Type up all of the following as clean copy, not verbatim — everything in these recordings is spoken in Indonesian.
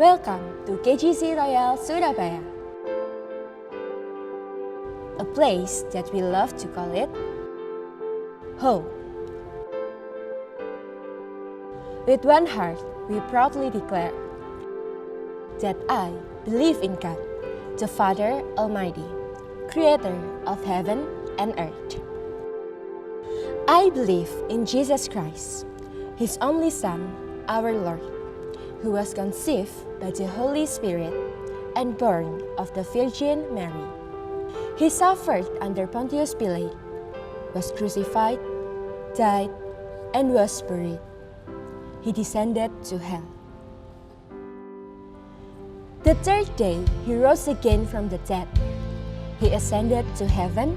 Welcome to KGC Royal Surabaya, a place that we love to call it home. With one heart, we proudly declare that I believe in God, the Father Almighty, Creator of heaven and earth. I believe in Jesus Christ, His only Son, our Lord, who was conceived by the Holy Spirit and born of the Virgin Mary. He suffered under Pontius Pilate, was crucified, died, and was buried. He descended to hell. The third day, he rose again from the dead. He ascended to heaven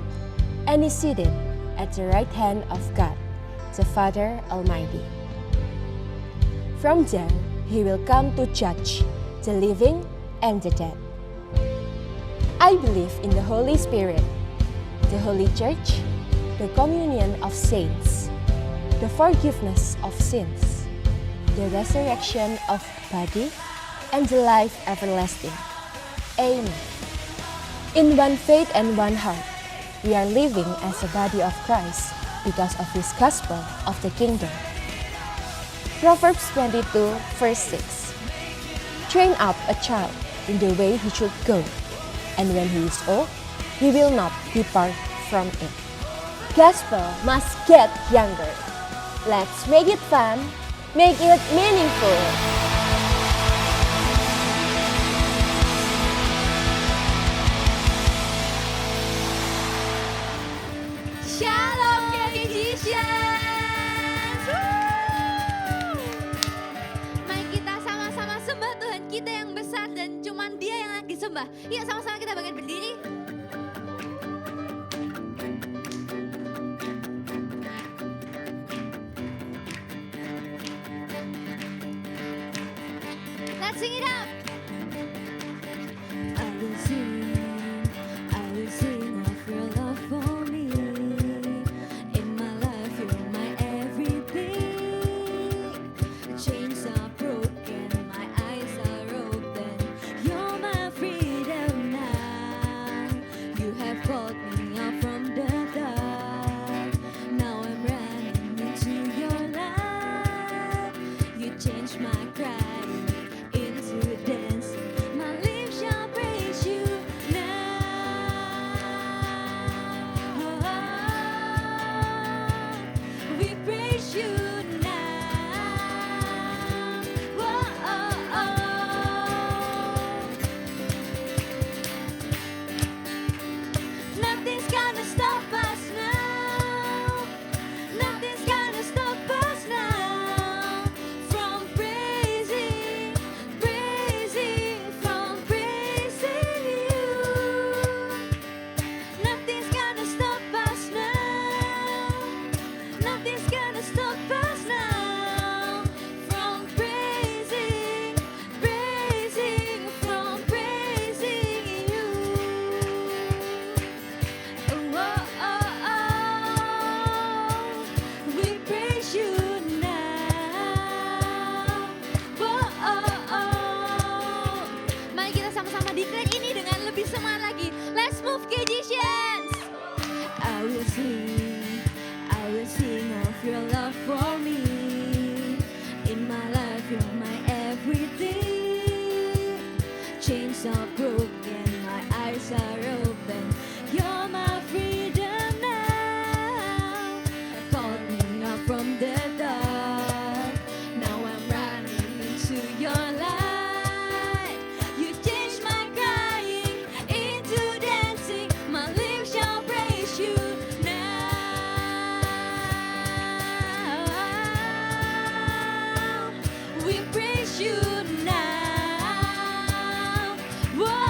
and is seated at the right hand of God, the Father Almighty. From there, he will come to judge the living and the dead. I believe in the Holy Spirit, the Holy Church, the communion of saints, the forgiveness of sins, the resurrection of body, and the life everlasting. Amen. In one faith and one heart, we are living as a body of Christ because of His gospel of the kingdom. Proverbs 22, verse 6. Train up a child in the way he should go, and when he is old, he will not depart from it. Gospel must get younger. Let's make it fun, make it meaningful. Shalom KGCians. Mari kita sama-sama sembah Tuhan kita yang besar dan cuman Dia yang lagi sembah. Yuk sama-sama kita bangkit berdiri. Let's sing it up. I will sing of your love for me. In my life, you're my everything. Chains are broken, my eyes are open. You're my freedom now. You have called me out from the dark. Now I'm running into your light. You changed my crying into dancing. My lips shall praise you now. We praise you now. Nothing's gonna stop us now. Nothing's gonna stop us now from praising, from praising you. Nothing's gonna stop us now. Nothing's gonna stop us now from praising, from praising you. We praise you now. Mari kita sama-sama declare ini dengan lebih semangat lagi. Let's move KGCians. I will sing of your love for me. In my life, you're my everything. Chains are broken, my eyes are open. You're my freedom now. Called me out from the dark. Now I'm running into your light. You changed my crying into dancing. My lips shall praise you now. We praise you now. Whoa.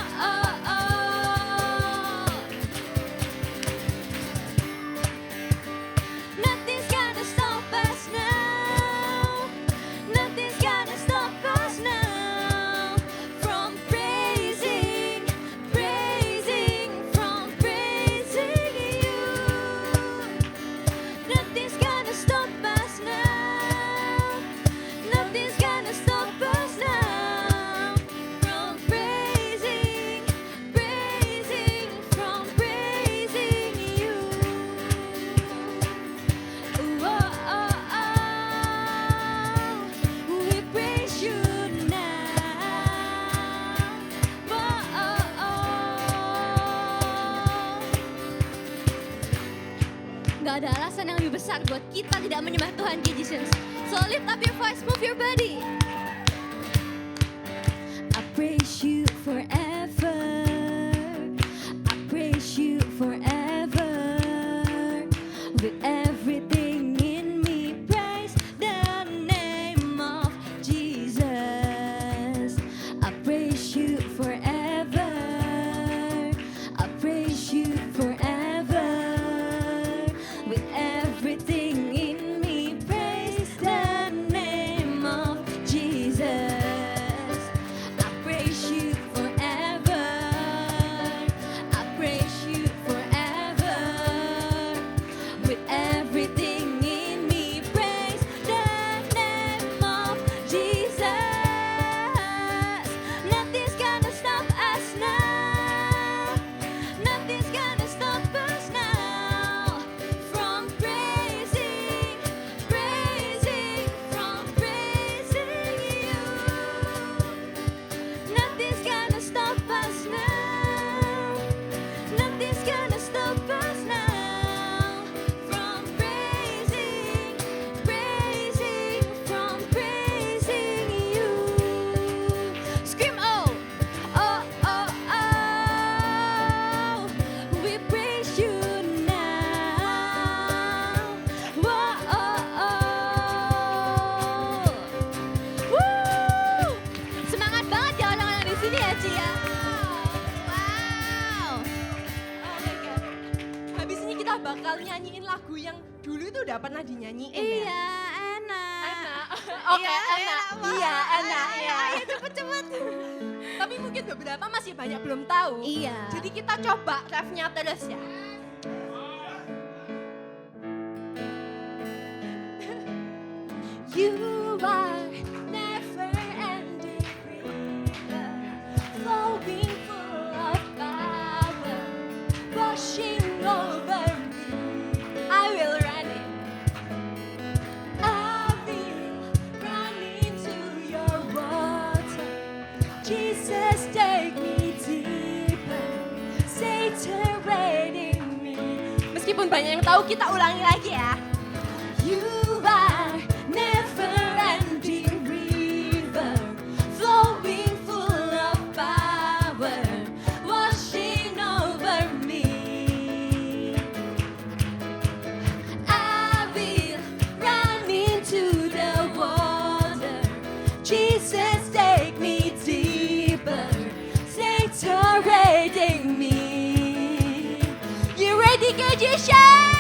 besar buat kita tidak menyembah Tuhan Jesus. So lift up your voice, move your body. I praise you forever. I praise you forever. With everything in me, praise the name of Jesus. I praise you forever. I praise you forever. With everything in me, praise the name of Jesus. I praise you forever. I praise you forever. With everything in me, praise the name of Jesus. Nothing's gonna stop us now. Nothing's gonna stop us now from praising, from praising you. Nothing's gonna stop us now. Nothing's gonna stop us now from praising, from praising you. Scream oh, oh, oh, oh. We praise you now. Whoa, oh, oh. Woo! Semangat banget ya orang-orang di sini ya, Ci ya. Wow. Oh my God. Habis ini kita bakal nyanyiin lagu yang dulu itu udah pernah dinyanyiin ya. Iya, enak. Enak. Oke, Iya, enak. enak Iya, banget. enak ya. Ayo cepet-cepet. Tapi mungkin beberapa masih banyak belum tahu. Iya. Jadi kita coba refnya terus ya. You are never ending river, flowing full of power, washing over me. I will run it. I will run into your water. Jesus, take me deeper, saturating me. Meskipun banyak yang tahu, kita ulangi lagi ya. You are never-ending river, flowing full of power, washing over me. I will run into the water. Jesus, take me deeper, saturating me. You ready, Kajisha?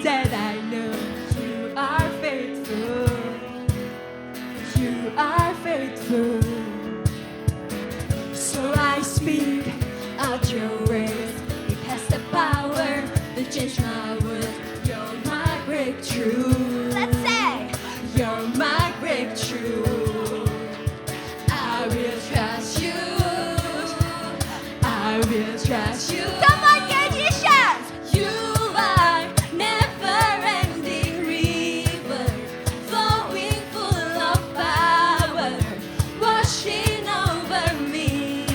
That I know you are faithful. You are faithful. So I speak out your words. It has the power to change my world. You're my breakthrough. Let's say you're my breakthrough. I will trust you. I will trust you. Come on, musicians! You are never-ending river, flowing full of power, washing over me.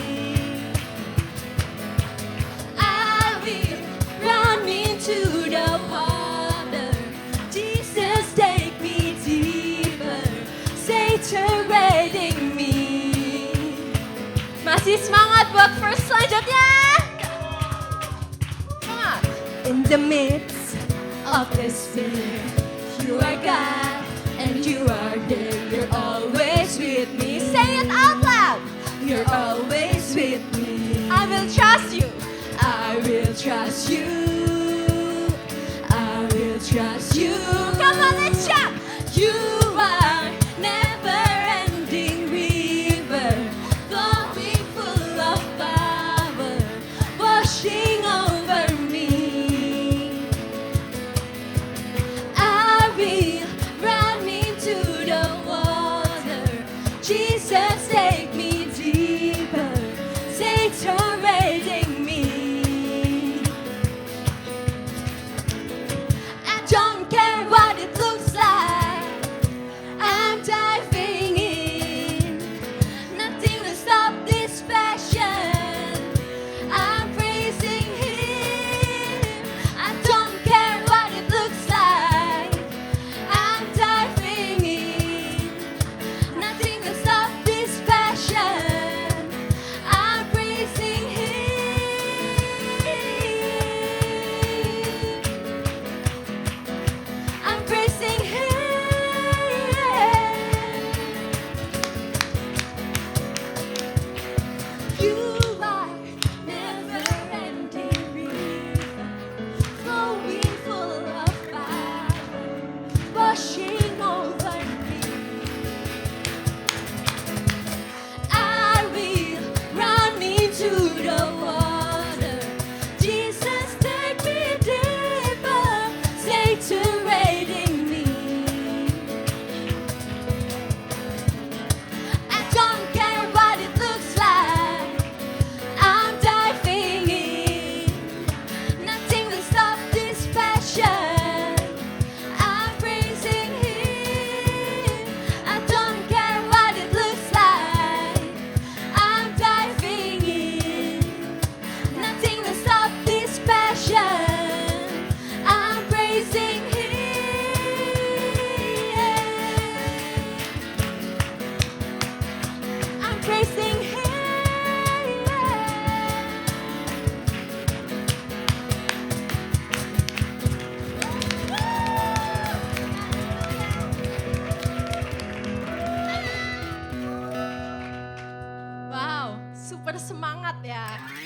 I will run into the water. Jesus, take me deeper, saturating me. Masih semangat buat verse selanjutnya? In the midst of despair, you are God and you are there. You're always with me. Say it out loud. You're always with me. I will trust you. I will trust you. I will trust you. Come on, let's shout. You are never-ending river, flowing full of power, washing over me. I will run into the water. Jesus, take me deeper, saturating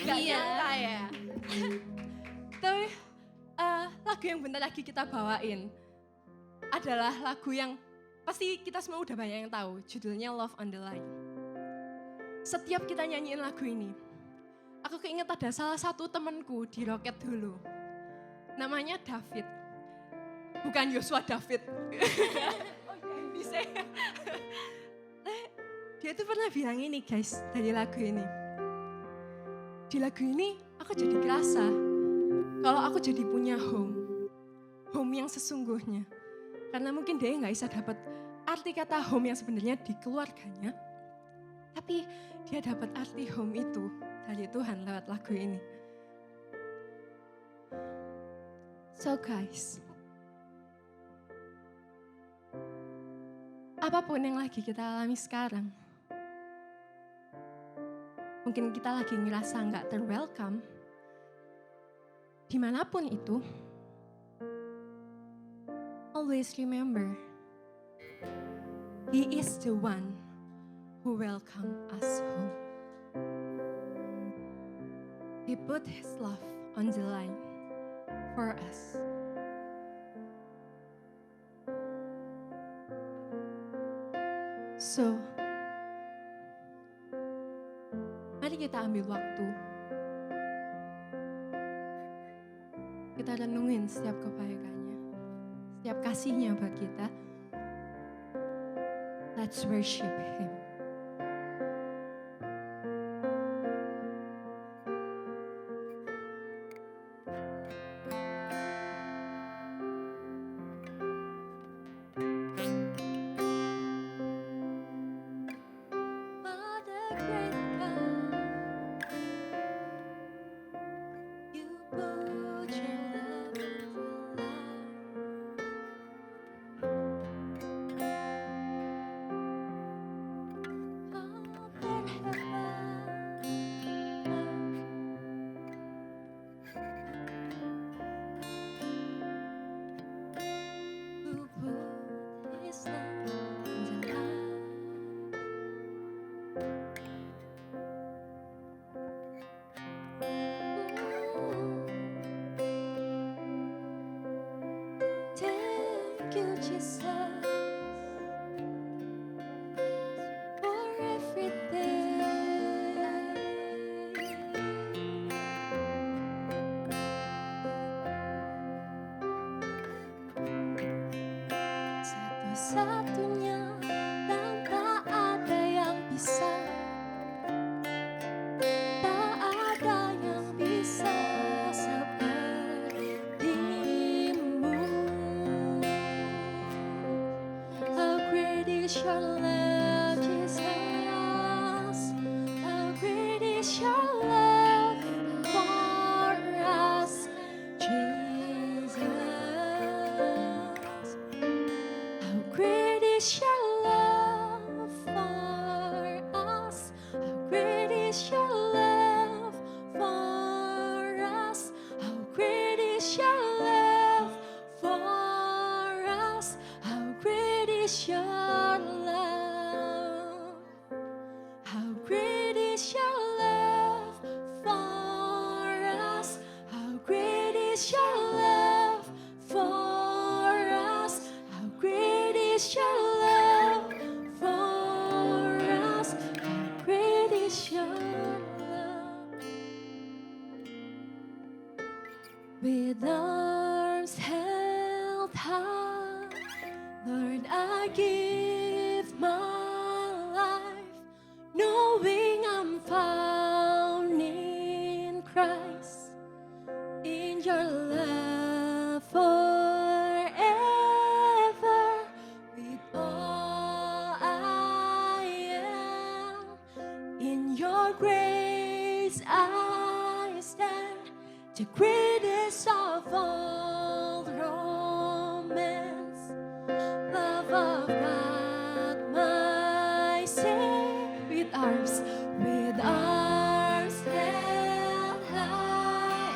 Gak Iya. nyangka ya. Tapi lagu yang bentar lagi kita bawain adalah lagu yang pasti kita semua udah banyak yang tahu. Judulnya Love on the Line. Setiap kita nyanyiin lagu ini, aku keinget ada salah satu temanku di Roket dulu. Namanya David. Bukan Yosua David. Oh iya, bisa. Dia tuh pernah bilang ini guys, dari lagu ini. Di lagu ini aku jadi kerasa kalau aku jadi punya home yang sesungguhnya. Karena mungkin dia nggak bisa dapat arti kata home yang sebenarnya di keluarganya. Tapi dia dapat arti home itu dari Tuhan lewat lagu ini. So guys, apapun yang lagi kita alami sekarang, mungkin kita lagi ngerasa nggak terwelcome, dimanapun itu, always remember, He is the one who welcome us home. He put His love on the line for us. So, mari kita ambil waktu. Kita renungin setiap kebaikannya, setiap kasihnya buat kita. Let's worship Him. Father, great God, You put Your love on the line. Father, who put His love on the line. Thank You, Jesus, for everything. Satu-satunya dan tak ada yang bisa, tak ada yang bisa sepertimu. How great is Your love, Jesus? How great is Your love for us, Jesus? How great is Your love for us? How great is Your love for us? How great is Your love for us? How great is Your love? How great is Your love for us? How great is Your love for us? How great is Your love for us? How great is Your love? With arms held high, Lord, I give my life, knowing I'm found in Christ, in Your love forever. With all I am, in Your grace I stand, the greatest of all romance, love of God, my Savior. With arms held high,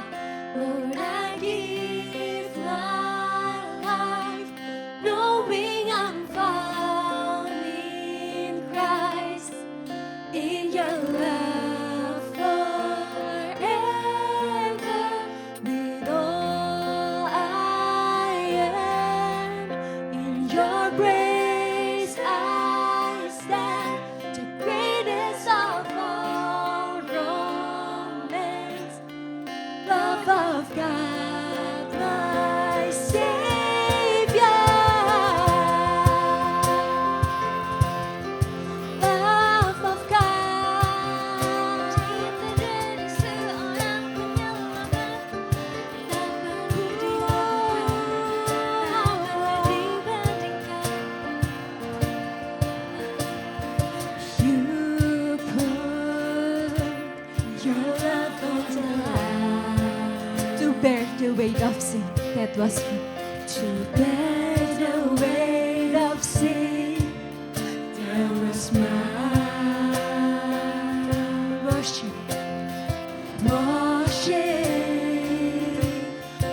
Lord, I give my life, knowing I'm found in Christ, in Your love forever. of sin. That was you. To bear the weight of sin, that was my worship. Washing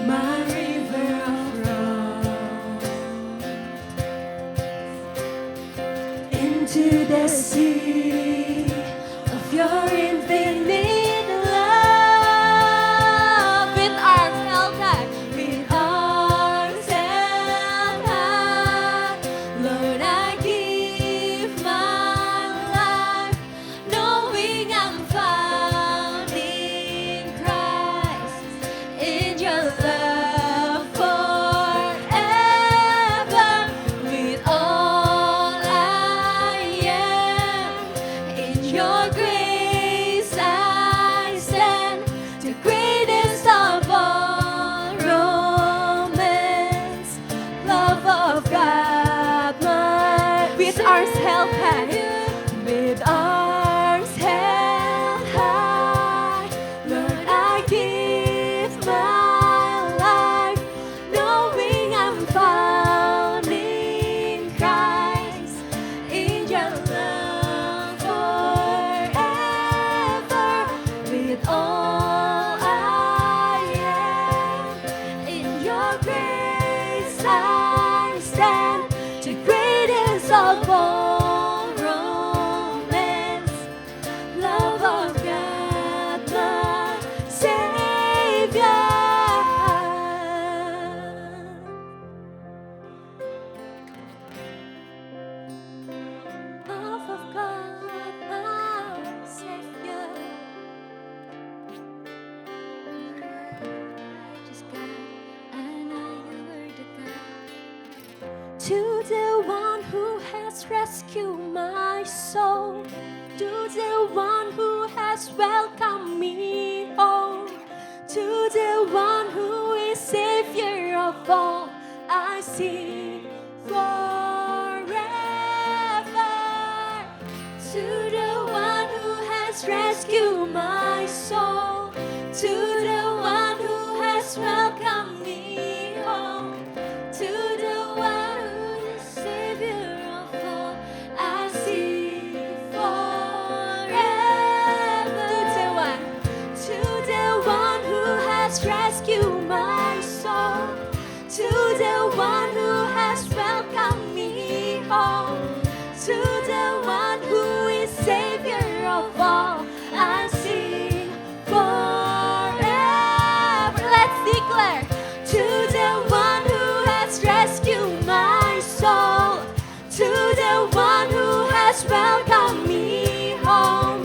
my river of wrong into the sea of your infinite love. With arms held high, with arms held high, Lord, I give my life, knowing I'm found in Christ, in your love forever. With all I am, in your grace I stand, the greatest of all romance, love of God, my. With arms held high, with arms held high, Lord, I give my life, knowing I'm found in Christ, in your love forever. With all I am, in your grace I stand, the greatest of all romance, love of God, my Savior. Love of God, my Savior. Just God, and I are the God. To the one who has rescued my soul, to the one who has welcomed me home, to the one who is Savior of all, I sing forever. To the one who has rescued my soul, to the one who has welcomed me home, to the one who is Savior of all, I sing forever. To the one who has rescued my soul, to the one who has welcomed me home, to the one who is Savior of all, I sing forever. Let's declare. To the one who has rescued my soul, to the one who has welcomed me home,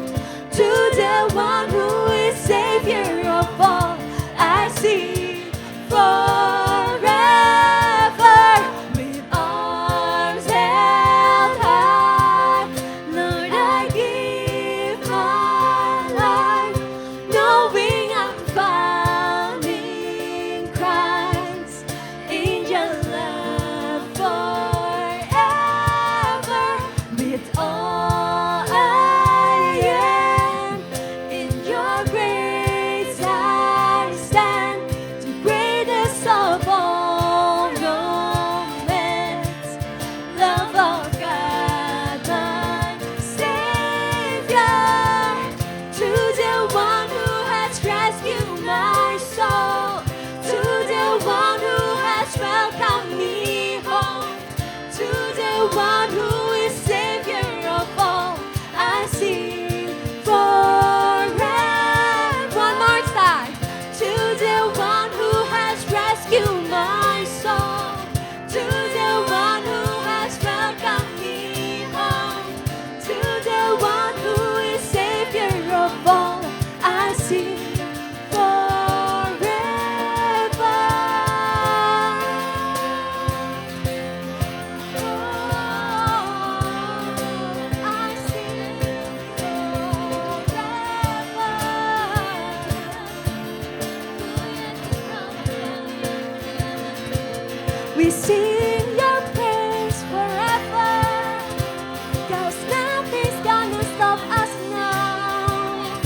to the one who is Savior of all, I sing forever. With arms held high, Lord, I give my life, knowing I'm found in Christ, in your love forever. With all I am, in your grace I stand, the greatest of all romance, love of God, my Savior. To the one who has rescued my soul, to the one who has welcomed me home, to the one who is Savior of all, I sing forever. One more time. To the one who has rescued my soul, to the one who has welcomed me home, to the one who is Savior of all, I sing forever. I sing forever. We sing your praise forever, 'cause nothing's gonna stop us now.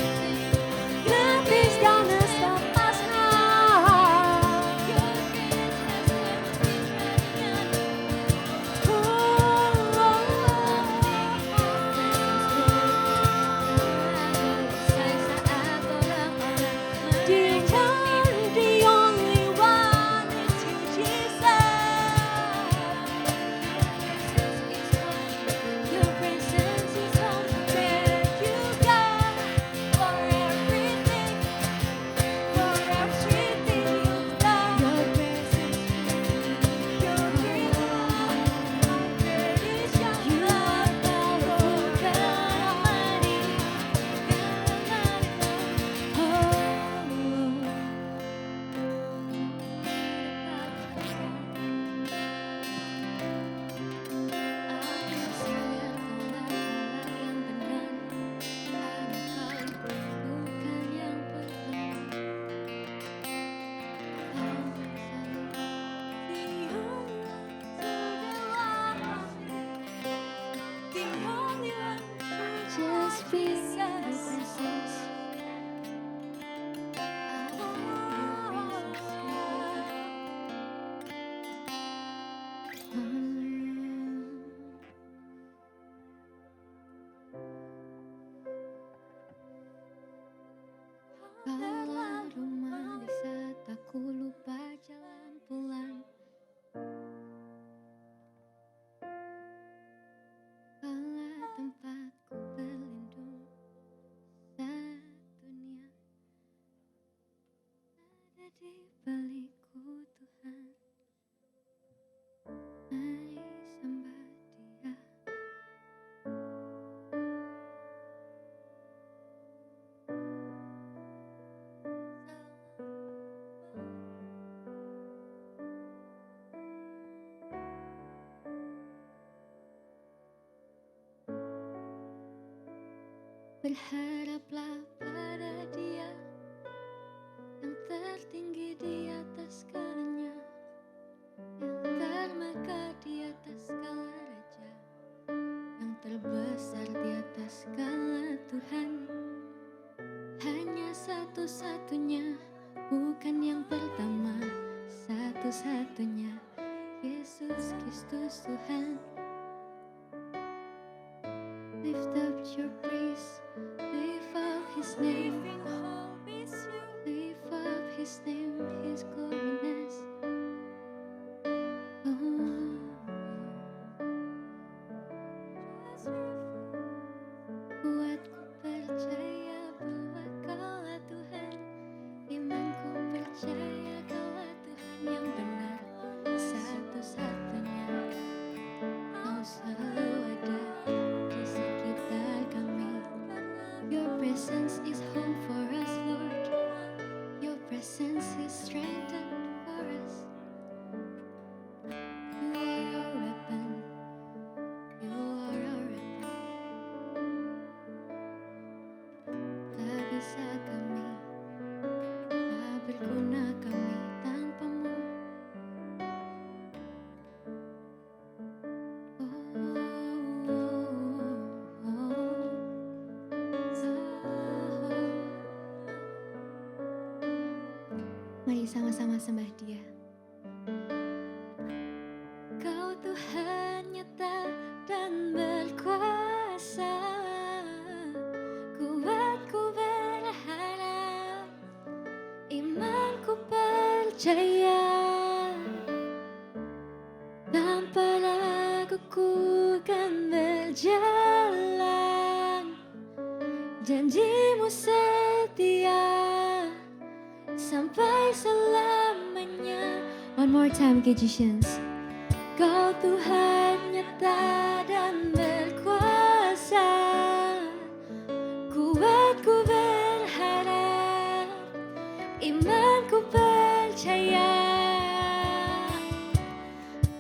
Nothing's gonna stop us now. di balikku Tuhan. Mari sembah Dia. Berharaplah pada Dia yang tertinggi di atas segalanya, yang termegah di atas segala raja, yang terbesar di atas segala Tuhan. Hanya satu-satunya, bukan yang pertama, satu-satunya, Yesus Kristus Tuhan. Lift up your praise, lift up His name, lift up His name, His glorious. Kuatku percaya bahwa Kaulah Tuhan, imanku percaya Kaulah Tuhan yang benar, satu-satunya. Kau selalu ada di sekitar kami. Your presence is home for us, Lord. Your presence is strengthened for us. You are our weapon. You are our weapon. Tak bisa kami, tak berguna kami tanpamu. Mari sama-sama sembah Dia. Kau Tuhan nyata dan berkuasa, kuatku berharap, imanku percaya. Tanpa ragu ku kan berjalan, janjimu setia sampai selamanya. One more time, Magicians. Kau Tuhan nyata dan berkuasa, kuatku berharap, imanku percaya.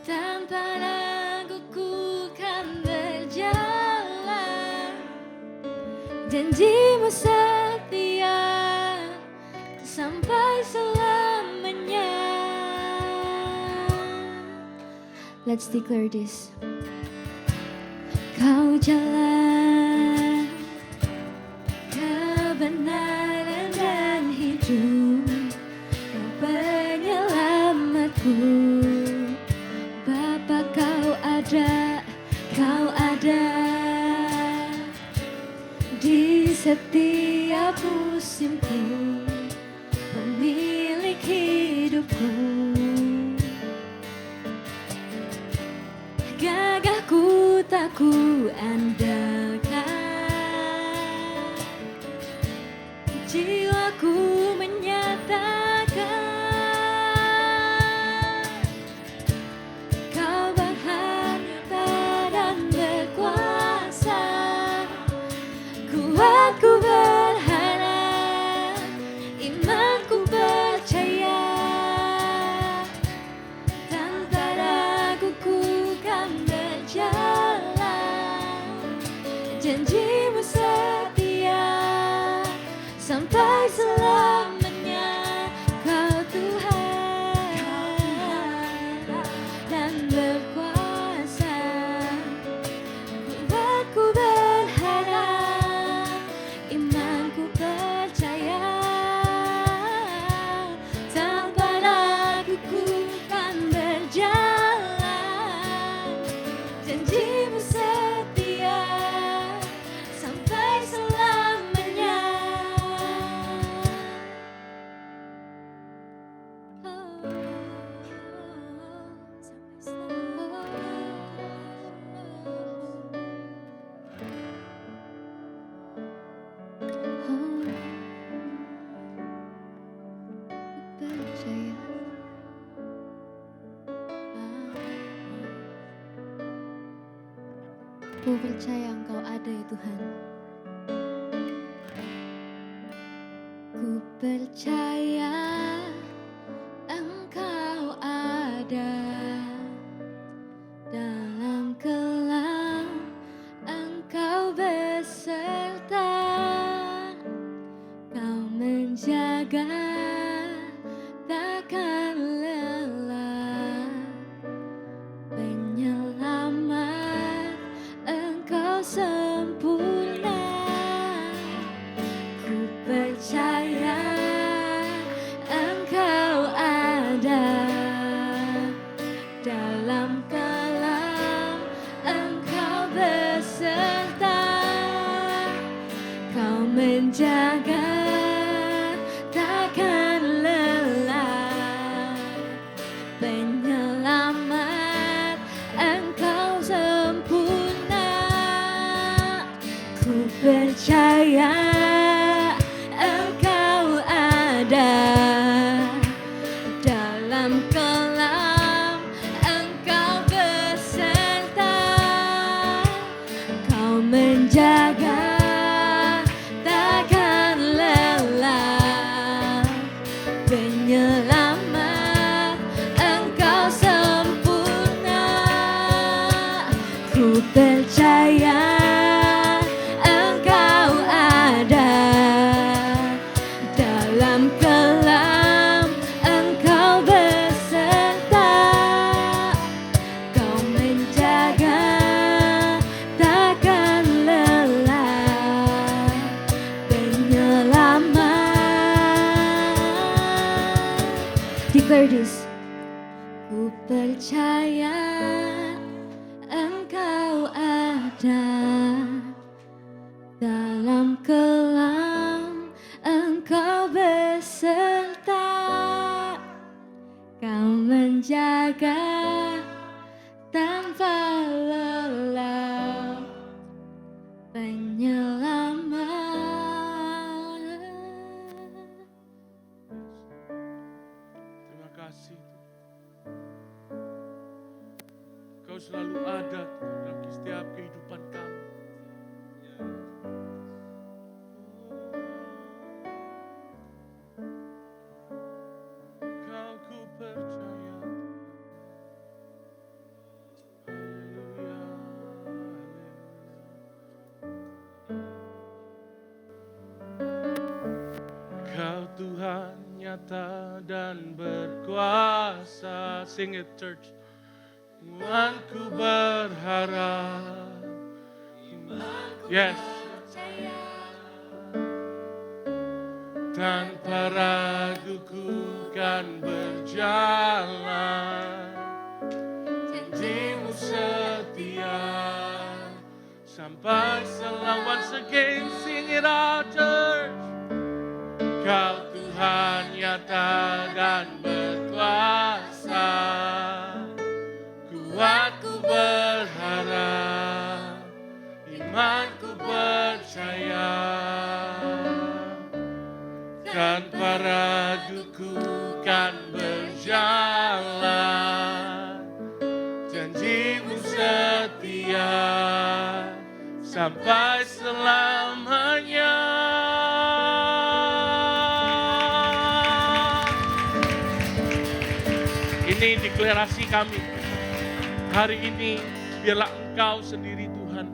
Tanpa ragu ku kan berjalan, janjimu setia sampai selamanya. Let's declare this. Kau jalan kebenaran dan hidup, Kau penyelamatku. Bapa, Kau ada di setiap musimku, pemilik hidupku. Gagahku tak ku andalkan, jiwaku menyatakan Kau berharga dan berkuasa. Kuatku berharap, imanku percaya. Tanpa ragu ku kan berjalan, janji Ku percaya Engkau ada ya Tuhan. Ku percaya Engkau ada dalam kelam, Engkau beserta, Kau menjaga takkan lelah, penyelamat Engkau sempurna. Ku percaya Engkau ada dalam kelam, Engkau beserta, Kau menjaga takkan lelah, penyelamat Engkau sempurna. Ku percaya Engkau ada dalam kelam, Engkau beserta, Kau menjaga takkan lelah, penyelamat Engkau sempurna. Ku percaya Engkau ada dalam kelam, Engkau beserta, Kau menjaga takkan lelah, penyelamat. Declare this. Ku percaya Engkau ada dalam kelam, Engkau beserta, Kau menjaga tanpa lelah, penyelamat. Terima kasih. Kau selalu ada dalam setiap kehidupan kami. Kau ku percaya. Haleluya, haleluya. Kau Tuhan nyata dan berkuasa. Sing it, church. Imanku berharap. Yes. Tanpa ragu ku kan berjalan. Janjimu setia sampai selalu. Once again, sing it out, church. Kau Tuhan nyata dan berkuasa. Kuatku berharap, imanku percaya. Tanpa raguku kan berjalan. Janjimu setia sampai selamanya. Ini deklarasi kami. Hari ini biarlah Engkau sendiri Tuhan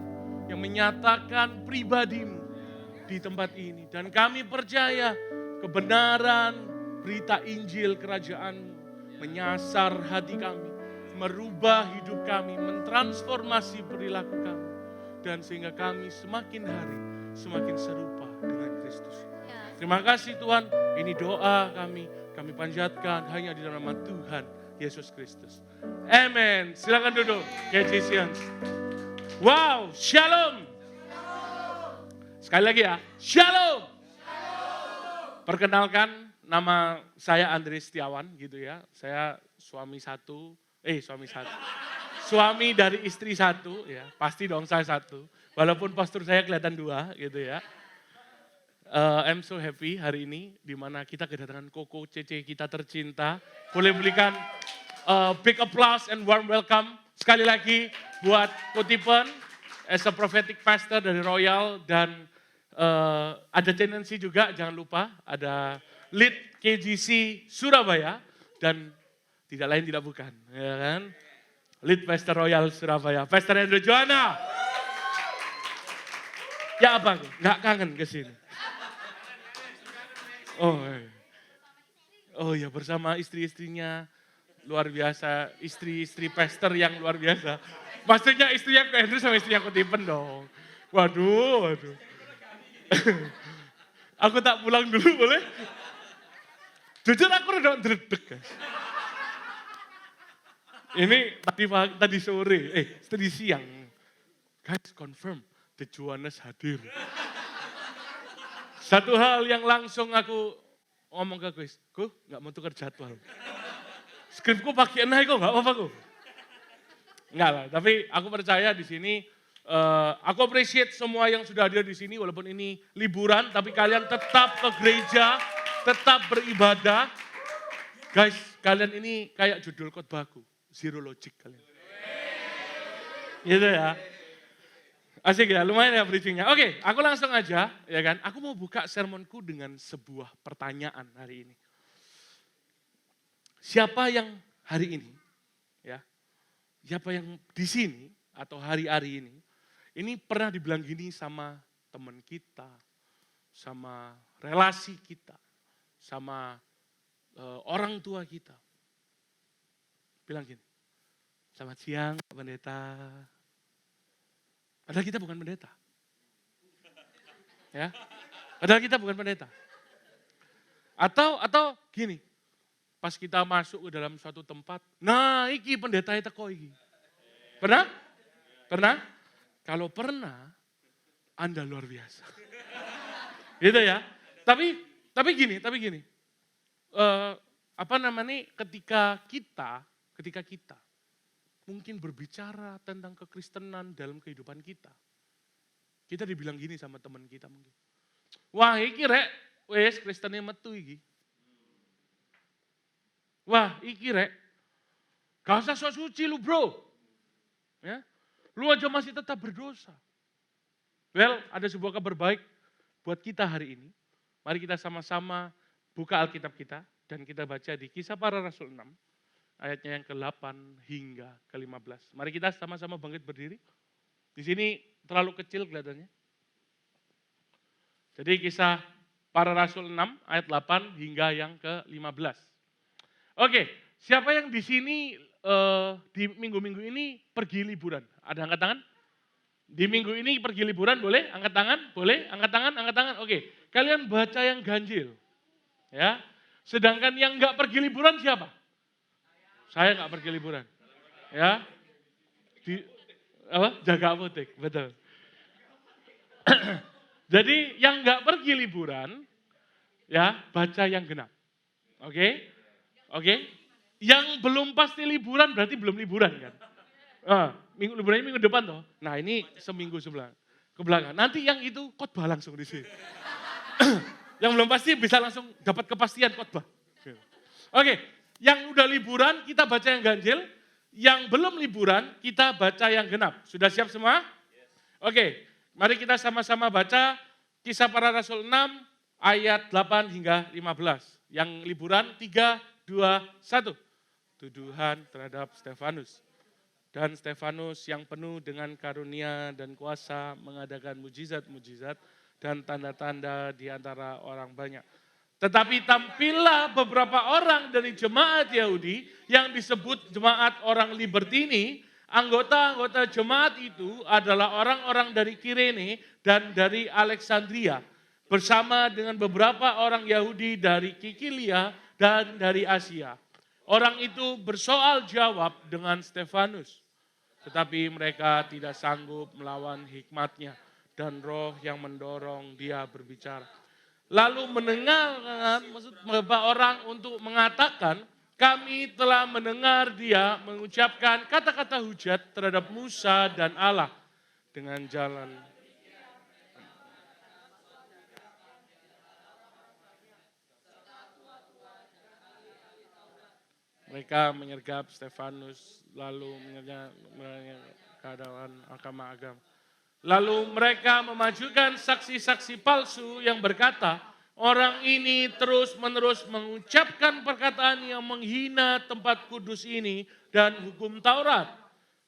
yang menyatakan pribadimu di tempat ini. Dan kami percaya kebenaran berita Injil Kerajaan-Mu menyasar hati kami, merubah hidup kami, mentransformasi perilaku kami. Dan sehingga kami semakin hari semakin serupa dengan Kristus. Terima kasih Tuhan, ini doa kami panjatkan hanya di dalam nama Tuhan Yesus Kristus. Amen. Silakan duduk, Christians. Wow, shalom. Sekali lagi ya, shalom. Perkenalkan, nama saya Andre Setiawan gitu ya. Saya suami dari istri satu ya. Pasti dong saya satu. Walaupun postur saya kelihatan dua gitu ya. I'm so happy hari ini di mana kita kedatangan Koko Cece kita tercinta. Boleh berikan big applause and warm welcome sekali lagi buat Kotipen as a prophetic pastor dari Royal dan ada tendensi juga jangan lupa ada lead KGC Surabaya dan tidak lain tidak bukan, ya kan? Lead Pastor Royal Surabaya, Pastor Andrew Joanna. Ya apa? Nggak kangen ke sini? Oh ya bersama istri-istrinya luar biasa, istri-istri pastor yang luar biasa. Maksudnya istri yang ke Andrew sama istri yang ke Tipen dong. Waduh. Aku tak pulang dulu boleh? Jujur aku udah dredeg guys. Ini tadi sore, tadi siang. Guys confirm, The Johannes hadir. Satu hal yang langsung aku ngomong ke Chris, gak mau tukar jadwal. Skripku pakai kok gak apa-apa kok. Enggak lah, tapi aku percaya di sini, aku appreciate semua yang sudah hadir di sini, walaupun ini liburan, tapi kalian tetap ke gereja, tetap beribadah. Guys, kalian ini kayak judul khotbahku, Zero Logic kalian. Gitu ya. Asik ya, lumayan ya briefingnya. Oke, aku langsung aja, ya kan. Aku mau buka sermonku dengan sebuah pertanyaan hari ini. Siapa yang hari ini, ya, siapa yang di sini atau hari-hari ini pernah dibilang gini sama teman kita, sama relasi kita, sama orang tua kita. Bilang gini, selamat siang Pak Pendeta. Padahal kita bukan pendeta. Ya. Padahal kita bukan pendeta. Atau gini, pas kita masuk ke dalam suatu tempat, nah iki pendeta itu kok iki. Pernah? Pernah? Kalau pernah, Anda luar biasa. Gitu ya. Tapi gini. Ketika kita mungkin berbicara tentang kekristenan dalam kehidupan kita. Kita dibilang gini sama teman kita mungkin. Wah iki rek, wes kristennya metu iki. Wah iki rek, gak usah sok suci lu bro. Ya, lu aja masih tetap berdosa. Well, ada sebuah kabar baik buat kita hari ini. Mari kita sama-sama buka Alkitab kita dan kita baca di Kisah Para Rasul 6. Ayatnya yang ke-8 hingga ke-15. Mari kita sama-sama bangkit berdiri. Di sini terlalu kecil kelihatannya. Jadi Kisah Para Rasul 6 ayat 8 hingga yang ke-15. Oke, siapa yang di sini di minggu-minggu ini pergi liburan? Ada angkat tangan? Di minggu ini pergi liburan boleh? Angkat tangan? Boleh? Angkat tangan? Oke, kalian baca yang ganjil. Ya. Sedangkan yang enggak pergi liburan siapa? Saya nggak pergi liburan, ya. Jaga apotek, betul. Jadi yang nggak pergi liburan, ya baca yang genap, oke. Yang belum pasti liburan berarti belum liburan kan. Liburannya minggu depan toh. Nah ini seminggu ke belakang. Nanti yang itu khotbah langsung di sini. Yang belum pasti bisa langsung dapat kepastian khotbah. Oke. Yang udah liburan kita baca yang ganjil, yang belum liburan kita baca yang genap. Sudah siap semua? Oke, mari kita sama-sama baca Kisah Para Rasul 6 ayat 8 hingga 15. Yang liburan 3, 2, 1. Tuduhan terhadap Stefanus. Dan Stefanus yang penuh dengan karunia dan kuasa mengadakan mujizat-mujizat dan tanda-tanda di antara orang banyak. Tetapi tampillah beberapa orang dari jemaat Yahudi yang disebut jemaat orang Libertini. Anggota-anggota jemaat itu adalah orang-orang dari Kirene dan dari Alexandria. Bersama dengan beberapa orang Yahudi dari Kikilia dan dari Asia. Orang itu bersoal jawab dengan Stefanus. Tetapi mereka tidak sanggup melawan hikmatnya dan roh yang mendorong dia berbicara. Lalu mendengarkan beberapa orang untuk mengatakan, kami telah mendengar dia mengucapkan kata-kata hujat terhadap Musa dan Allah dengan jalan. Mereka menyergap Stefanus lalu menyergap keadaan agama. Lalu mereka memajukan saksi-saksi palsu yang berkata, orang ini terus-menerus mengucapkan perkataan yang menghina tempat kudus ini dan hukum Taurat.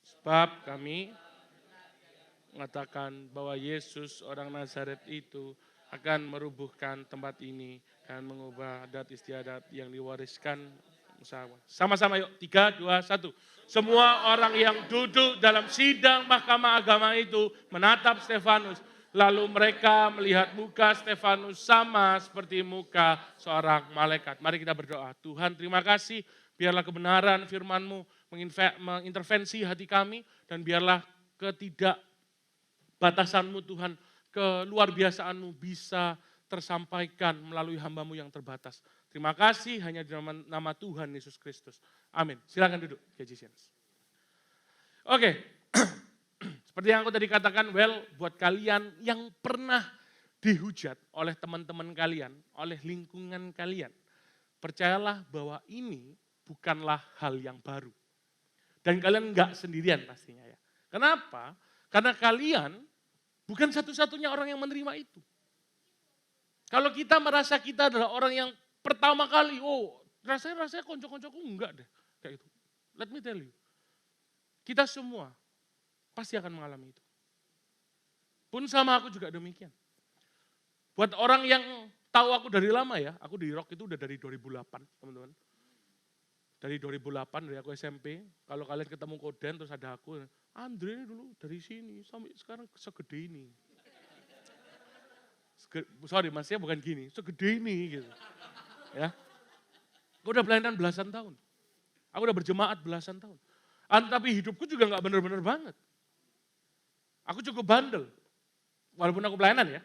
Sebab kami mengatakan bahwa Yesus orang Nazaret itu akan merubuhkan tempat ini dan mengubah adat istiadat yang diwariskan sama-sama yuk, 3, 2, 1. Semua orang yang duduk dalam sidang mahkamah agama itu menatap Stefanus. Lalu mereka melihat muka Stefanus sama seperti muka seorang malaikat. Mari kita berdoa. Tuhan terima kasih, biarlah kebenaran firman-Mu mengintervensi hati kami. Dan biarlah ketidakbatasan-Mu Tuhan, keluar biasaan-Mu bisa tersampaikan melalui hamba-Mu yang terbatas. Terima kasih hanya di nama Tuhan Yesus Kristus. Amin. Silakan duduk, Kejisians. Oke, seperti yang aku tadi katakan, buat kalian yang pernah dihujat oleh teman-teman kalian, oleh lingkungan kalian, percayalah bahwa ini bukanlah hal yang baru. Dan kalian enggak sendirian pastinya ya. Kenapa? Karena kalian bukan satu-satunya orang yang menerima itu. Kalau kita merasa kita adalah orang yang pertama kali, rasanya konco-koncoku enggak deh. Kayak itu. Let me tell you. Kita semua pasti akan mengalami itu. Pun sama aku juga demikian. Buat orang yang tahu aku dari lama ya, aku di rock itu udah dari 2008 teman-teman. Dari 2008, dari aku SMP, kalau kalian ketemu Koden terus ada aku, Andre ini dulu dari sini sampai sekarang segede ini. Sorry maksudnya bukan gini, segede ini gitu. Ya, aku udah pelayanan belasan tahun. Aku udah berjemaat belasan tahun. Tapi hidupku juga gak bener-bener banget. Aku cukup bandel. Walaupun aku pelayanan ya.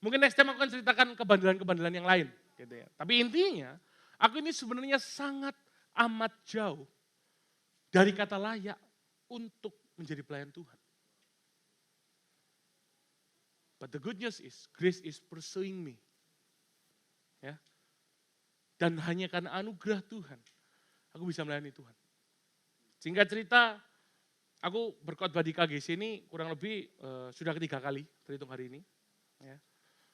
Mungkin next time aku akan ceritakan kebandelan-kebandelan yang lain. Gitu ya. Tapi intinya, aku ini sebenarnya sangat amat jauh dari kata layak untuk menjadi pelayan Tuhan. But the good news is, grace is pursuing me. Ya. Dan hanya karena anugerah Tuhan, aku bisa melayani Tuhan. Singkat cerita, aku berkhotbah di KGC ini kurang lebih sudah ketiga kali terhitung hari ini. Ya.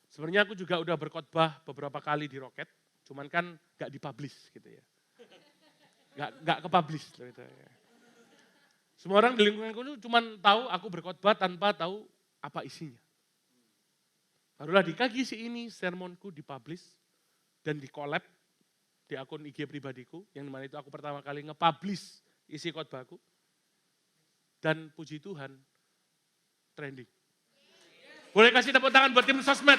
Sebenarnya aku juga udah berkhotbah beberapa kali di Rocket, cuman kan gak dipublish gitu ya. Gak ke-publish gitu ya. Semua orang di lingkunganku itu cuman tahu aku berkhotbah tanpa tahu apa isinya. Barulah di KGC ini sermonku dipublish dan di-collab di akun IG pribadiku, yang dimana itu aku pertama kali nge-publish isi khotbahku. Dan puji Tuhan, trending. Boleh kasih tepuk tangan buat tim sosmed.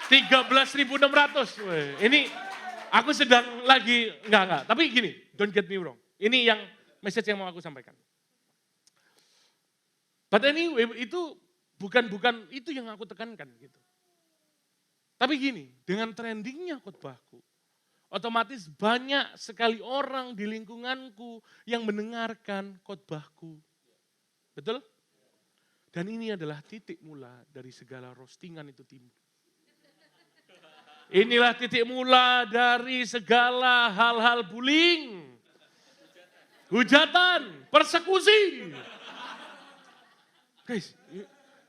13.600. Ini aku sedang lagi, enggak. Tapi gini, don't get me wrong. Ini yang message yang mau aku sampaikan. But anyway, itu bukan itu yang aku tekankan gitu. Tapi gini, dengan trendingnya khotbahku, otomatis banyak sekali orang di lingkunganku yang mendengarkan khotbahku. Betul? Dan ini adalah titik mula dari segala roastingan itu timbul. Inilah titik mula dari segala hal-hal bullying, hujatan, persekusi. Guys,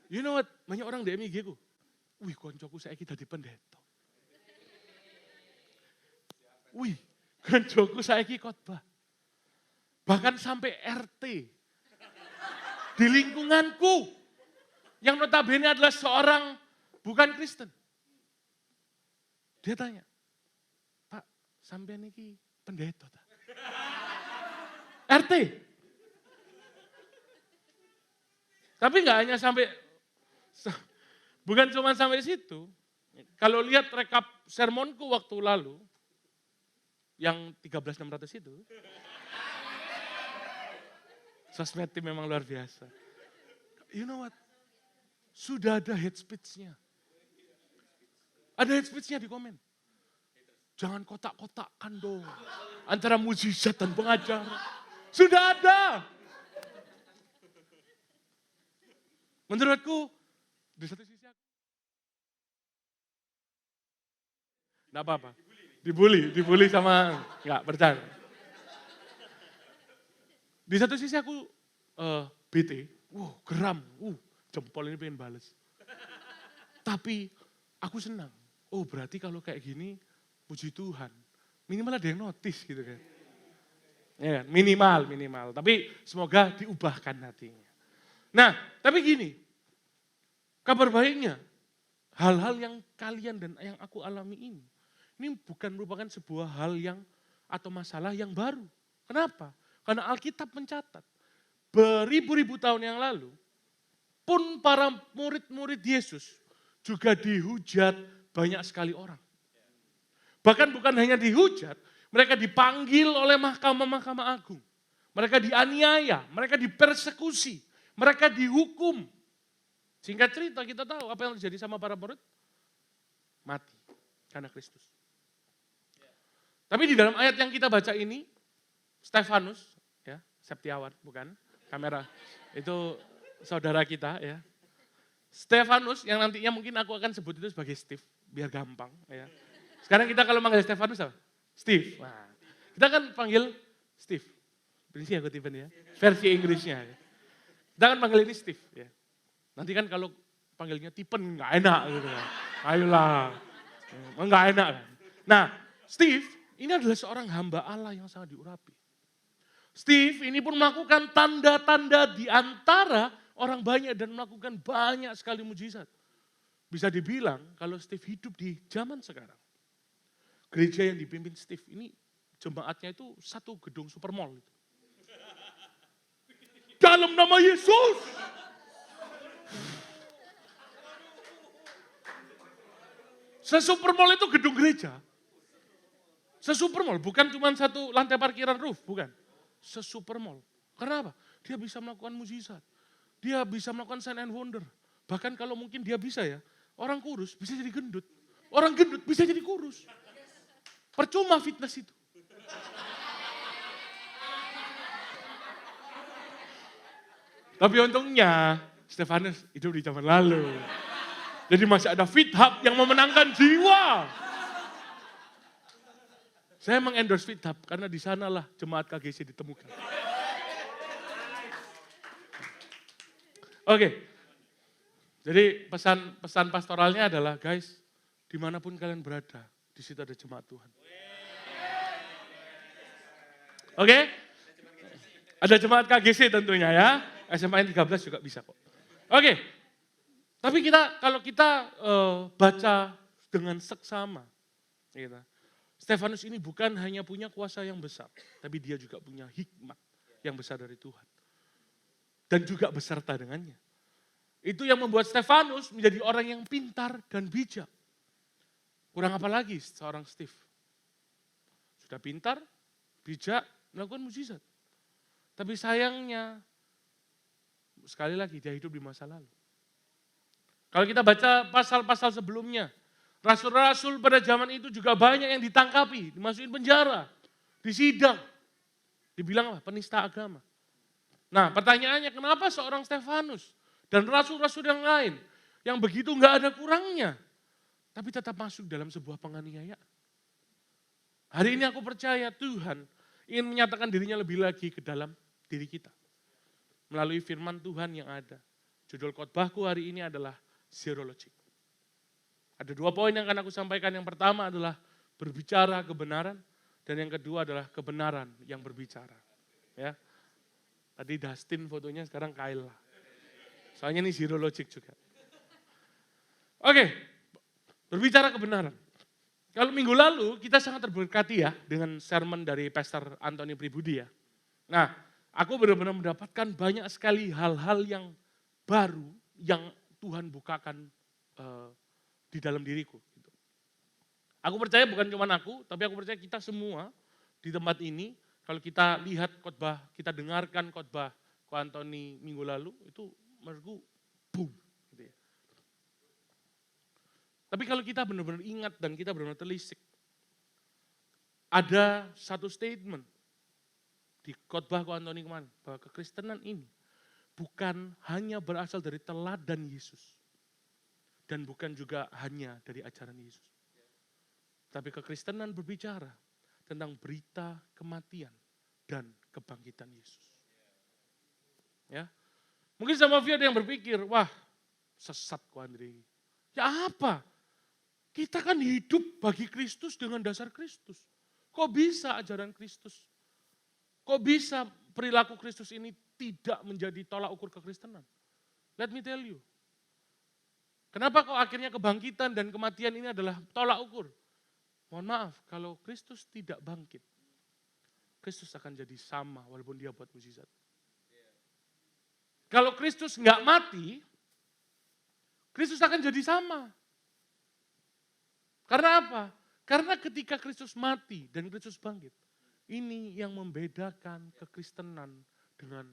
you know what? Banyak orang DM IG ku. Wih, koncoku saiki dadi pendeta. Wih, koncoku saiki khotbah. Bahkan sampai RT. Di lingkunganku. Yang notabene adalah seorang bukan Kristen. Dia tanya, Pak, sampean iki pendeta ta? RT. Tapi enggak hanya sampai, bukan cuma sampai situ. Kalau lihat rekap sermonku waktu lalu, yang 13.600 itu, sosmed tim memang luar biasa. You know what? Sudah ada hate speech-nya. Ada hate speech-nya di komen. Jangan kotak-kotakkan dong. Antara mukjizat dan pengajar. Sudah ada. Menurutku, di satu sisi aku. Enggak apa-apa. Dibully sama, enggak bercanda. Di satu sisi aku bete, geram, jempol ini pengen bales. Tapi aku senang. Oh berarti kalau kayak gini, puji Tuhan. Minimal ada yang notice gitu kan. Ya, minimal. Tapi semoga diubahkan hatinya. Nah, tapi gini, kabar baiknya, hal-hal yang kalian dan yang aku alami ini bukan merupakan sebuah hal yang atau masalah yang baru. Kenapa? Karena Alkitab mencatat, beribu-ribu tahun yang lalu, pun para murid-murid Yesus juga dihujat banyak sekali orang. Bahkan bukan hanya dihujat, mereka dipanggil oleh mahkamah agung. Mereka dianiaya, mereka dipersekusi, mereka dihukum. Singkat cerita kita tahu apa yang terjadi sama para murid. Mati karena Kristus. Tapi di dalam ayat yang kita baca ini, Stefanus, ya, Septiawan, bukan, kamera, itu saudara kita ya. Stefanus yang nantinya mungkin aku akan sebut itu sebagai Steve, biar gampang ya. Sekarang kita kalau manggil Stefanus apa? Steve. Nah, kita kan panggil Steve. Prinsip aku tipe ya, versi Inggrisnya. Ya. Kita kan panggil ini Steve ya. Nanti kan kalau panggilnya Tipen nggak enak gitu ya. Ayolah, nggak enak kan. Nah, Steve ini adalah seorang hamba Allah yang sangat diurapi. Steve ini pun melakukan tanda-tanda di antara orang banyak dan melakukan banyak sekali mujizat. Bisa dibilang kalau Steve hidup di zaman sekarang. Gereja yang dipimpin Steve ini jemaatnya itu satu gedung supermall. Dalam nama Yesus. Sesupermall itu gedung gereja. Sesupermall, bukan cuma satu lantai parkiran roof, bukan. Sesupermall. Kenapa? Dia bisa melakukan mujizat. Dia bisa melakukan sign and wonder. Bahkan kalau mungkin dia bisa ya, orang kurus bisa jadi gendut. Orang gendut bisa jadi kurus. Percuma fitness itu. Tapi untungnya Stefanus hidup di zaman lalu. Jadi masih ada Fit Hub yang memenangkan jiwa. Saya mengendorse Fit Hub karena di sanalah jemaat KGC ditemukan. Oke. Jadi pesan pastoralnya adalah guys, dimanapun kalian berada, di situ ada jemaat Tuhan. Oke? Ada jemaat KGC tentunya ya. SMA 13 juga bisa kok. Oke. Tapi kalau kita baca dengan seksama, gitu. Stefanus ini bukan hanya punya kuasa yang besar, tapi dia juga punya hikmat yang besar dari Tuhan. Dan juga beserta dengannya. Itu yang membuat Stefanus menjadi orang yang pintar dan bijak. Kurang apa lagi seorang Steve? Sudah pintar, bijak, melakukan mujizat. Tapi sayangnya, sekali lagi dia hidup di masa lalu. Kalau kita baca pasal-pasal sebelumnya, rasul-rasul pada zaman itu juga banyak yang ditangkapi, dimasukin penjara, disidang. Dibilang apa? Penista agama. Nah pertanyaannya kenapa seorang Stefanus dan rasul-rasul yang lain yang begitu nggak ada kurangnya, tapi tetap masuk dalam sebuah penganiayaan. Hari ini aku percaya Tuhan ingin menyatakan dirinya lebih lagi ke dalam diri kita. Melalui firman Tuhan yang ada. Judul khotbahku hari ini adalah Zero Logic. Ada 2 poin yang akan aku sampaikan. Yang pertama adalah berbicara kebenaran. Dan yang kedua adalah kebenaran yang berbicara. Ya. Tadi Dustin fotonya, sekarang Kayla. Soalnya ini Zero Logic juga. Oke, berbicara kebenaran. Kalau minggu lalu kita sangat terberkati ya dengan sermon dari Pastor Anthony Pribudi ya. Nah, aku benar-benar mendapatkan banyak sekali hal-hal yang baru yang Tuhan bukakan di dalam diriku. Gitu. Aku percaya bukan cuma aku, tapi aku percaya kita semua di tempat ini, kalau kita lihat khotbah, kita dengarkan khotbah Ko Anthony minggu lalu, itu menurutku boom. Gitu ya. Tapi kalau kita benar-benar ingat dan kita benar-benar telisik, ada satu statement di khotbah Ko Anthony kemarin, bahwa kekristenan ini bukan hanya berasal dari teladan Yesus. Dan bukan juga hanya dari ajaran Yesus. Tapi kekristenan berbicara tentang berita kematian dan kebangkitan Yesus. Ya. Mungkin sama of you ada yang berpikir, wah sesat kok Andre. Ya apa? Kita kan hidup bagi Kristus dengan dasar Kristus. Kok bisa ajaran Kristus? Kok bisa perilaku Kristus ini tidak menjadi tolak ukur kekristenan? Let me tell you. Kenapa kok akhirnya kebangkitan dan kematian ini adalah tolak ukur? Mohon maaf, kalau Kristus tidak bangkit, Kristus akan jadi sama walaupun dia buat mukjizat. Kalau Kristus nggak mati, Kristus akan jadi sama. Karena apa? Karena ketika Kristus mati dan Kristus bangkit, ini yang membedakan kekristenan dengan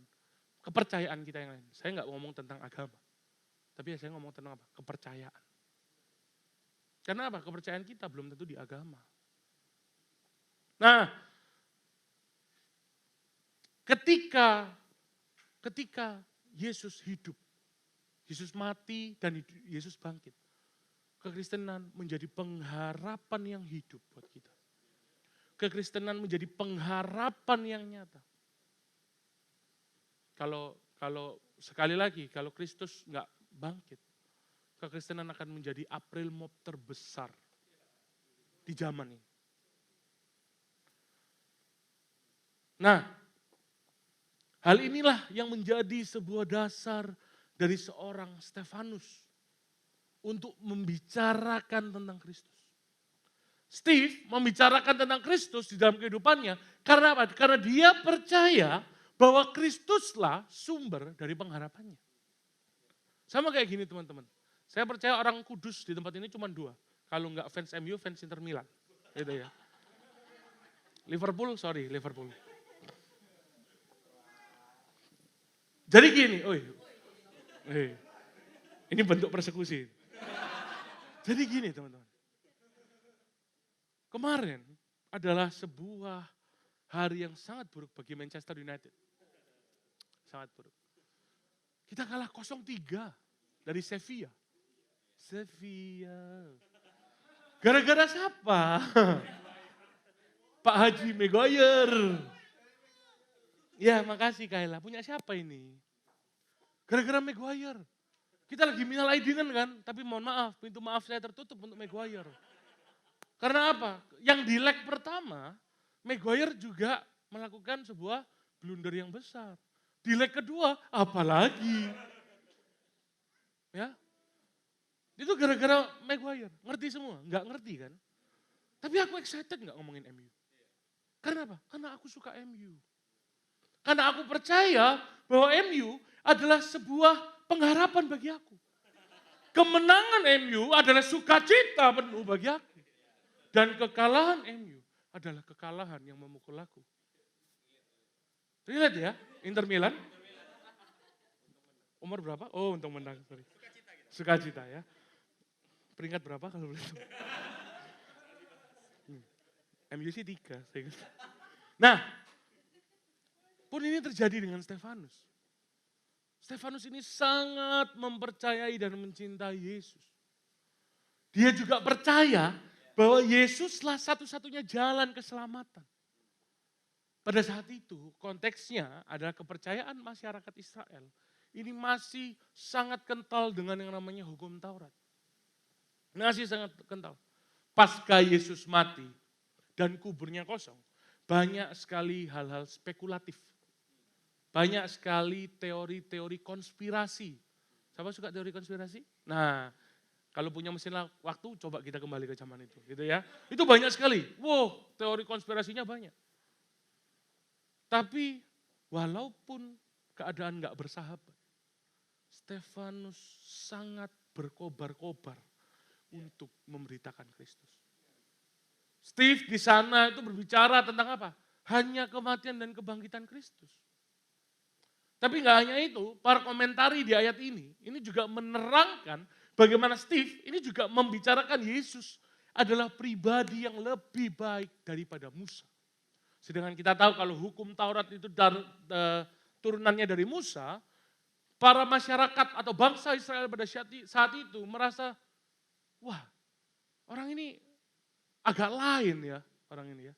kepercayaan kita yang lain. Saya nggak ngomong tentang agama, tapi saya ngomong tentang apa? Kepercayaan. Karena apa? Kepercayaan kita belum tentu di agama. Nah, ketika Yesus hidup, Yesus mati dan Yesus bangkit, kekristenan menjadi pengharapan yang hidup buat kita. Kekristenan menjadi pengharapan yang nyata. Kalau sekali lagi, kalau Kristus nggak bangkit, kekristenan akan menjadi April Mop terbesar di zaman ini. Nah, hal inilah yang menjadi sebuah dasar dari seorang Stefanus untuk membicarakan tentang Kristus. Steve membicarakan tentang Kristus di dalam kehidupannya karena apa? Karena dia percaya bahwa Kristuslah sumber dari pengharapannya. Sama kayak gini teman-teman. Saya percaya orang kudus di tempat ini cuma 2. Kalau enggak fans MU, fans Inter Milan. Gitu ya. Liverpool. Jadi gini, ini bentuk persekusi. Jadi gini teman-teman. Kemarin adalah sebuah hari yang sangat buruk bagi Manchester United. Sangat buruk. Kita kalah 0-3 dari Sevilla. Gara-gara siapa? Pak Haji Maguire. Ya makasih Kayla, punya siapa ini? Gara-gara Maguire. Kita lagi minal aidinan kan, tapi mohon maaf, pintu maaf saya tertutup untuk Maguire. Karena apa? Yang di leg pertama, Maguire juga melakukan sebuah blunder yang besar. Di leg kedua, apalagi. Ya, itu gara-gara Maguire. Ngerti semua? Enggak ngerti kan? Tapi aku excited enggak ngomongin MU. Karena apa? Karena aku suka MU. Karena aku percaya bahwa MU adalah sebuah pengharapan bagi aku. Kemenangan MU adalah sukacita penuh bagi aku. Dan kekalahan MU adalah kekalahan yang memukul aku. Lihat ya, Inter Milan. Umur berapa? Oh, untung menang, sorry. Sukacita ya. Peringkat berapa kalau boleh tahu? MU sih 3. Nah, pun ini terjadi dengan Stefanus. Stefanus ini sangat mempercayai dan mencintai Yesus. Dia juga percaya bahwa Yesuslah satu-satunya jalan keselamatan. Pada saat itu konteksnya adalah kepercayaan masyarakat Israel. Ini masih sangat kental dengan yang namanya hukum Taurat. Masih sangat kental. Pasca Yesus mati dan kuburnya kosong, banyak sekali hal-hal spekulatif. Banyak sekali teori-teori konspirasi. Siapa suka teori konspirasi? Nah, kalau punya mesin waktu, coba kita kembali ke zaman itu, gitu ya. Itu banyak sekali. Wow, teori konspirasinya banyak. Tapi walaupun keadaan nggak bersahabat, Stefanus sangat berkobar-kobar untuk memberitakan Kristus. Steve di sana itu berbicara tentang apa? Hanya kematian dan kebangkitan Kristus. Tapi nggak hanya itu, para komentari di ayat ini juga menerangkan bagaimana Steve ini juga membicarakan Yesus adalah pribadi yang lebih baik daripada Musa. Sedangkan kita tahu kalau hukum Taurat itu turunannya dari Musa, para masyarakat atau bangsa Israel pada saat itu merasa, wah orang ini agak lain ya, orang ini ya.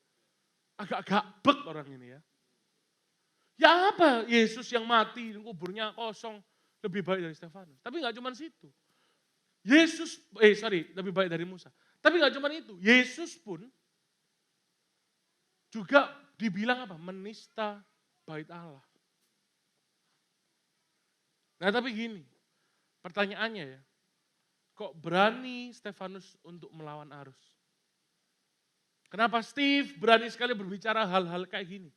Agak gabek orang ini ya. Ya apa Yesus yang mati, kuburnya kosong, lebih baik dari Stefanus. Tapi nggak cuma situ. Lebih baik dari Musa. Tapi nggak cuma itu, Yesus pun juga dibilang apa? Menista bait Allah. Nah tapi gini, pertanyaannya ya, kok berani Stefanus untuk melawan arus? Kenapa Steve berani sekali berbicara hal-hal kayak gini?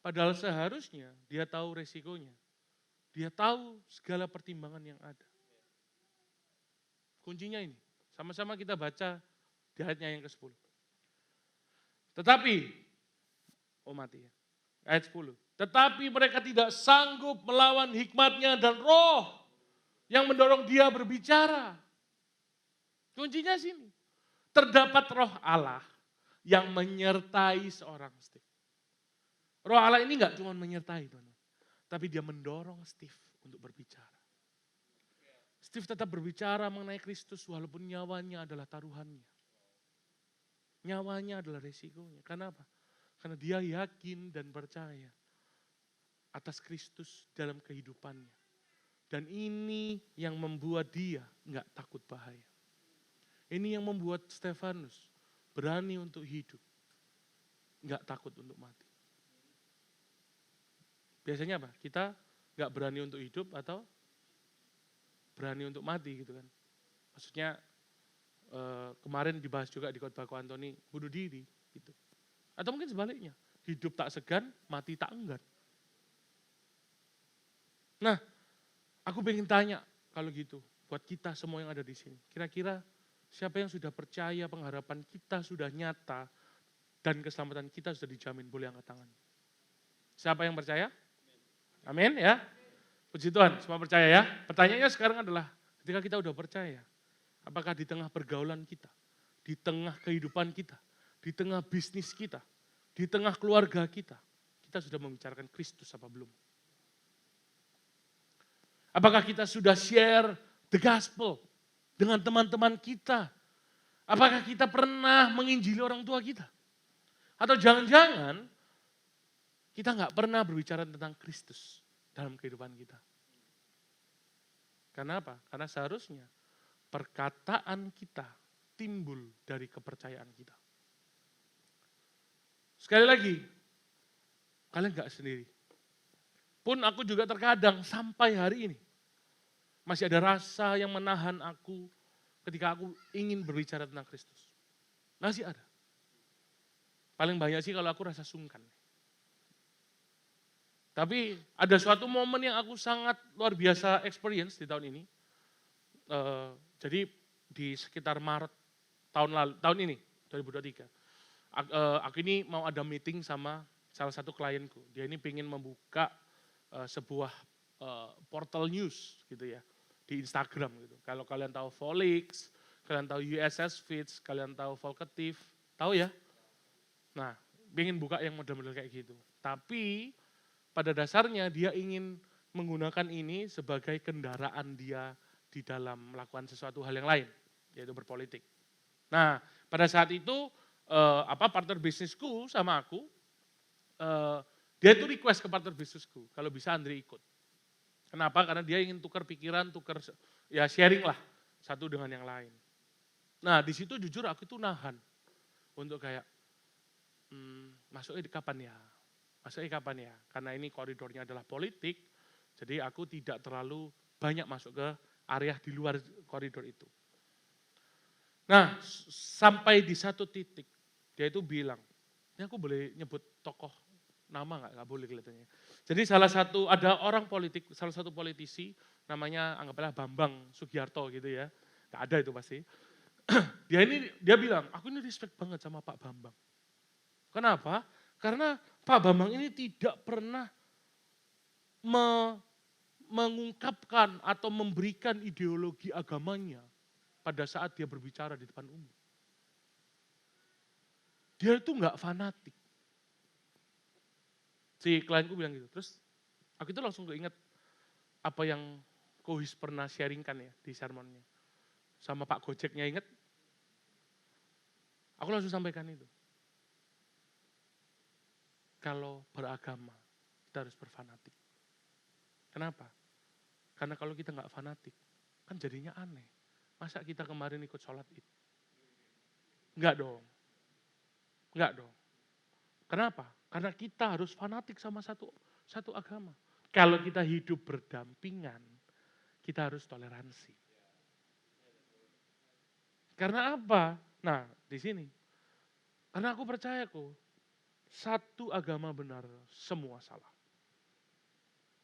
Padahal seharusnya dia tahu resikonya. Dia tahu segala pertimbangan yang ada. Kuncinya ini, sama-sama kita baca di ayatnya yang ke-10. Tetapi, mati ya, ayat 10. Tetapi mereka tidak sanggup melawan hikmatnya dan roh yang mendorong dia berbicara. Kuncinya sini. Terdapat roh Allah yang menyertai seorang Steve. Roh Allah ini enggak cuma menyertai, teman-teman, tapi dia mendorong Steve untuk berbicara. Steve tetap berbicara mengenai Kristus walaupun nyawanya adalah taruhannya. Nyawanya adalah resikonya. Kenapa? Karena dia yakin dan percaya atas Kristus dalam kehidupannya. Dan ini yang membuat dia enggak takut bahaya. Ini yang membuat Stefanus berani untuk hidup. Enggak takut untuk mati. Biasanya apa? Kita enggak berani untuk hidup atau berani untuk mati gitu kan. Maksudnya kemarin dibahas juga di khotbah Ko Antoni, bunuh diri gitu. Atau mungkin sebaliknya, hidup tak segan, mati tak enggan. Nah, aku pengen tanya kalau gitu, buat kita semua yang ada di sini. Kira-kira siapa yang sudah percaya pengharapan kita sudah nyata dan keselamatan kita sudah dijamin? Boleh angkat tangan. Siapa yang percaya? Amin ya. Puji Tuhan, semua percaya ya. Pertanyaannya sekarang adalah, ketika kita udah percaya, apakah di tengah pergaulan kita, di tengah kehidupan kita, di tengah bisnis kita, di tengah keluarga kita sudah membicarakan Kristus apa belum? Apakah kita sudah share the gospel dengan teman-teman kita? Apakah kita pernah menginjili orang tua kita? Atau jangan-jangan kita nggak pernah berbicara tentang Kristus dalam kehidupan kita. Karena apa? Karena seharusnya perkataan kita timbul dari kepercayaan kita. Sekali lagi, kalian gak sendiri. Pun aku juga terkadang sampai hari ini, masih ada rasa yang menahan aku ketika aku ingin berbicara tentang Kristus. Masih ada. Paling banyak sih kalau aku rasa sungkan. Tapi ada suatu momen yang aku sangat luar biasa experience di tahun ini. Jadi di sekitar Maret tahun ini, 2023. Aku ini mau ada meeting sama salah satu klienku. Dia ini pengen membuka sebuah portal news gitu ya, di Instagram gitu. Kalau kalian tahu Volix, kalian tahu USS Feeds, kalian tahu Volkatif, tahu ya? Nah, pengen buka yang model-model kayak gitu. Tapi pada dasarnya dia ingin menggunakan ini sebagai kendaraan dia di dalam melakukan sesuatu hal yang lain, yaitu berpolitik. Nah, pada saat itu partner bisnisku sama aku, dia itu request ke partner bisnisku, kalau bisa Andri ikut. Kenapa? Karena dia ingin tukar pikiran, sharing lah satu dengan yang lain. Nah, di situ jujur aku itu nahan untuk kayak masuknya kapan ya? Karena ini koridornya adalah politik, jadi aku tidak terlalu banyak masuk ke area di luar koridor itu. Nah, sampai di satu titik, dia itu bilang, ini aku boleh nyebut tokoh nama nggak boleh kelihatannya. Jadi ada orang politik, salah satu politisi, namanya anggaplah Bambang Sugiharto gitu ya, nggak ada itu pasti. Dia bilang, aku ini respect banget sama Pak Bambang. Kenapa? Karena Pak Bambang ini tidak pernah mengungkapkan atau memberikan ideologi agamanya pada saat dia berbicara di depan umum. Dia itu enggak fanatik. Si klienku bilang gitu. Terus aku itu langsung keinget apa yang Kohis pernah sharingkan ya di sermonnya. Sama Pak Gojeknya inget. Aku langsung sampaikan itu. Kalau beragama, kita harus berfanatik. Kenapa? Karena kalau kita nggak fanatik, kan jadinya aneh. Masa kita kemarin ikut sholat id? Enggak dong. Enggak dong. Kenapa? Karena kita harus fanatik sama satu agama. Kalau kita hidup berdampingan, kita harus toleransi. Karena apa? Nah, di sini. Karena aku percaya kok, satu agama benar, semua salah.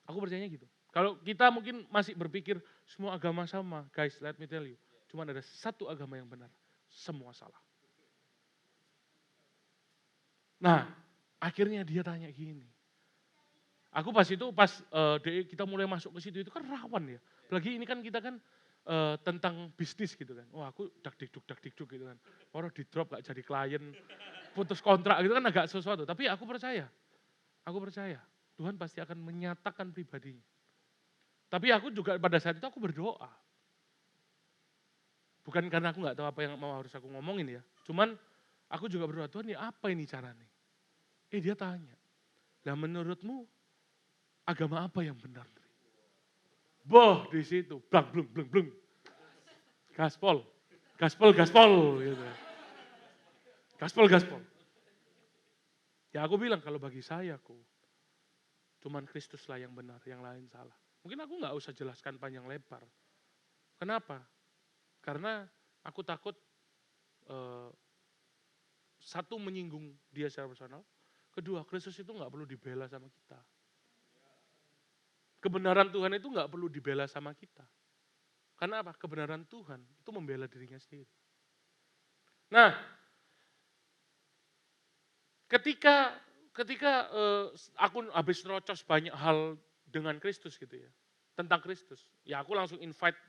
Aku percayanya gitu. Kalau kita mungkin masih berpikir semua agama sama, guys, let me tell you. Cuma ada satu agama yang benar, semua salah. Nah, akhirnya dia tanya gini. Aku pas kita mulai masuk ke situ itu kan rawan ya. Apalagi ini kan kita kan tentang bisnis gitu kan. Oh aku dak dikduk gitu kan. Orang di drop gak jadi klien, putus kontrak gitu kan agak sesuatu. Tapi aku percaya Tuhan pasti akan menyatakan pribadinya. Tapi aku juga pada saat itu aku berdoa. Bukan karena aku gak tahu apa yang harus aku ngomongin ya. Cuman aku juga berdoa, Tuhan ya apa ini caranya? Dia tanya, lah menurutmu agama apa yang benar? Boh di situ, blang blung blung blung. Gaspol gitu. Gaspol. Ya aku bilang kalau bagi saya cuman Kristus lah yang benar, yang lain salah. Mungkin aku nggak usah jelaskan panjang lebar. Kenapa? Karena aku takut satu menyinggung dia secara personal, kedua Kristus itu nggak perlu dibela sama kita. Kebenaran Tuhan itu nggak perlu dibela sama kita. Karena apa? Kebenaran Tuhan itu membela dirinya sendiri. Nah, ketika aku habis nerocos banyak hal dengan Kristus gitu ya, tentang Kristus, ya aku langsung invite,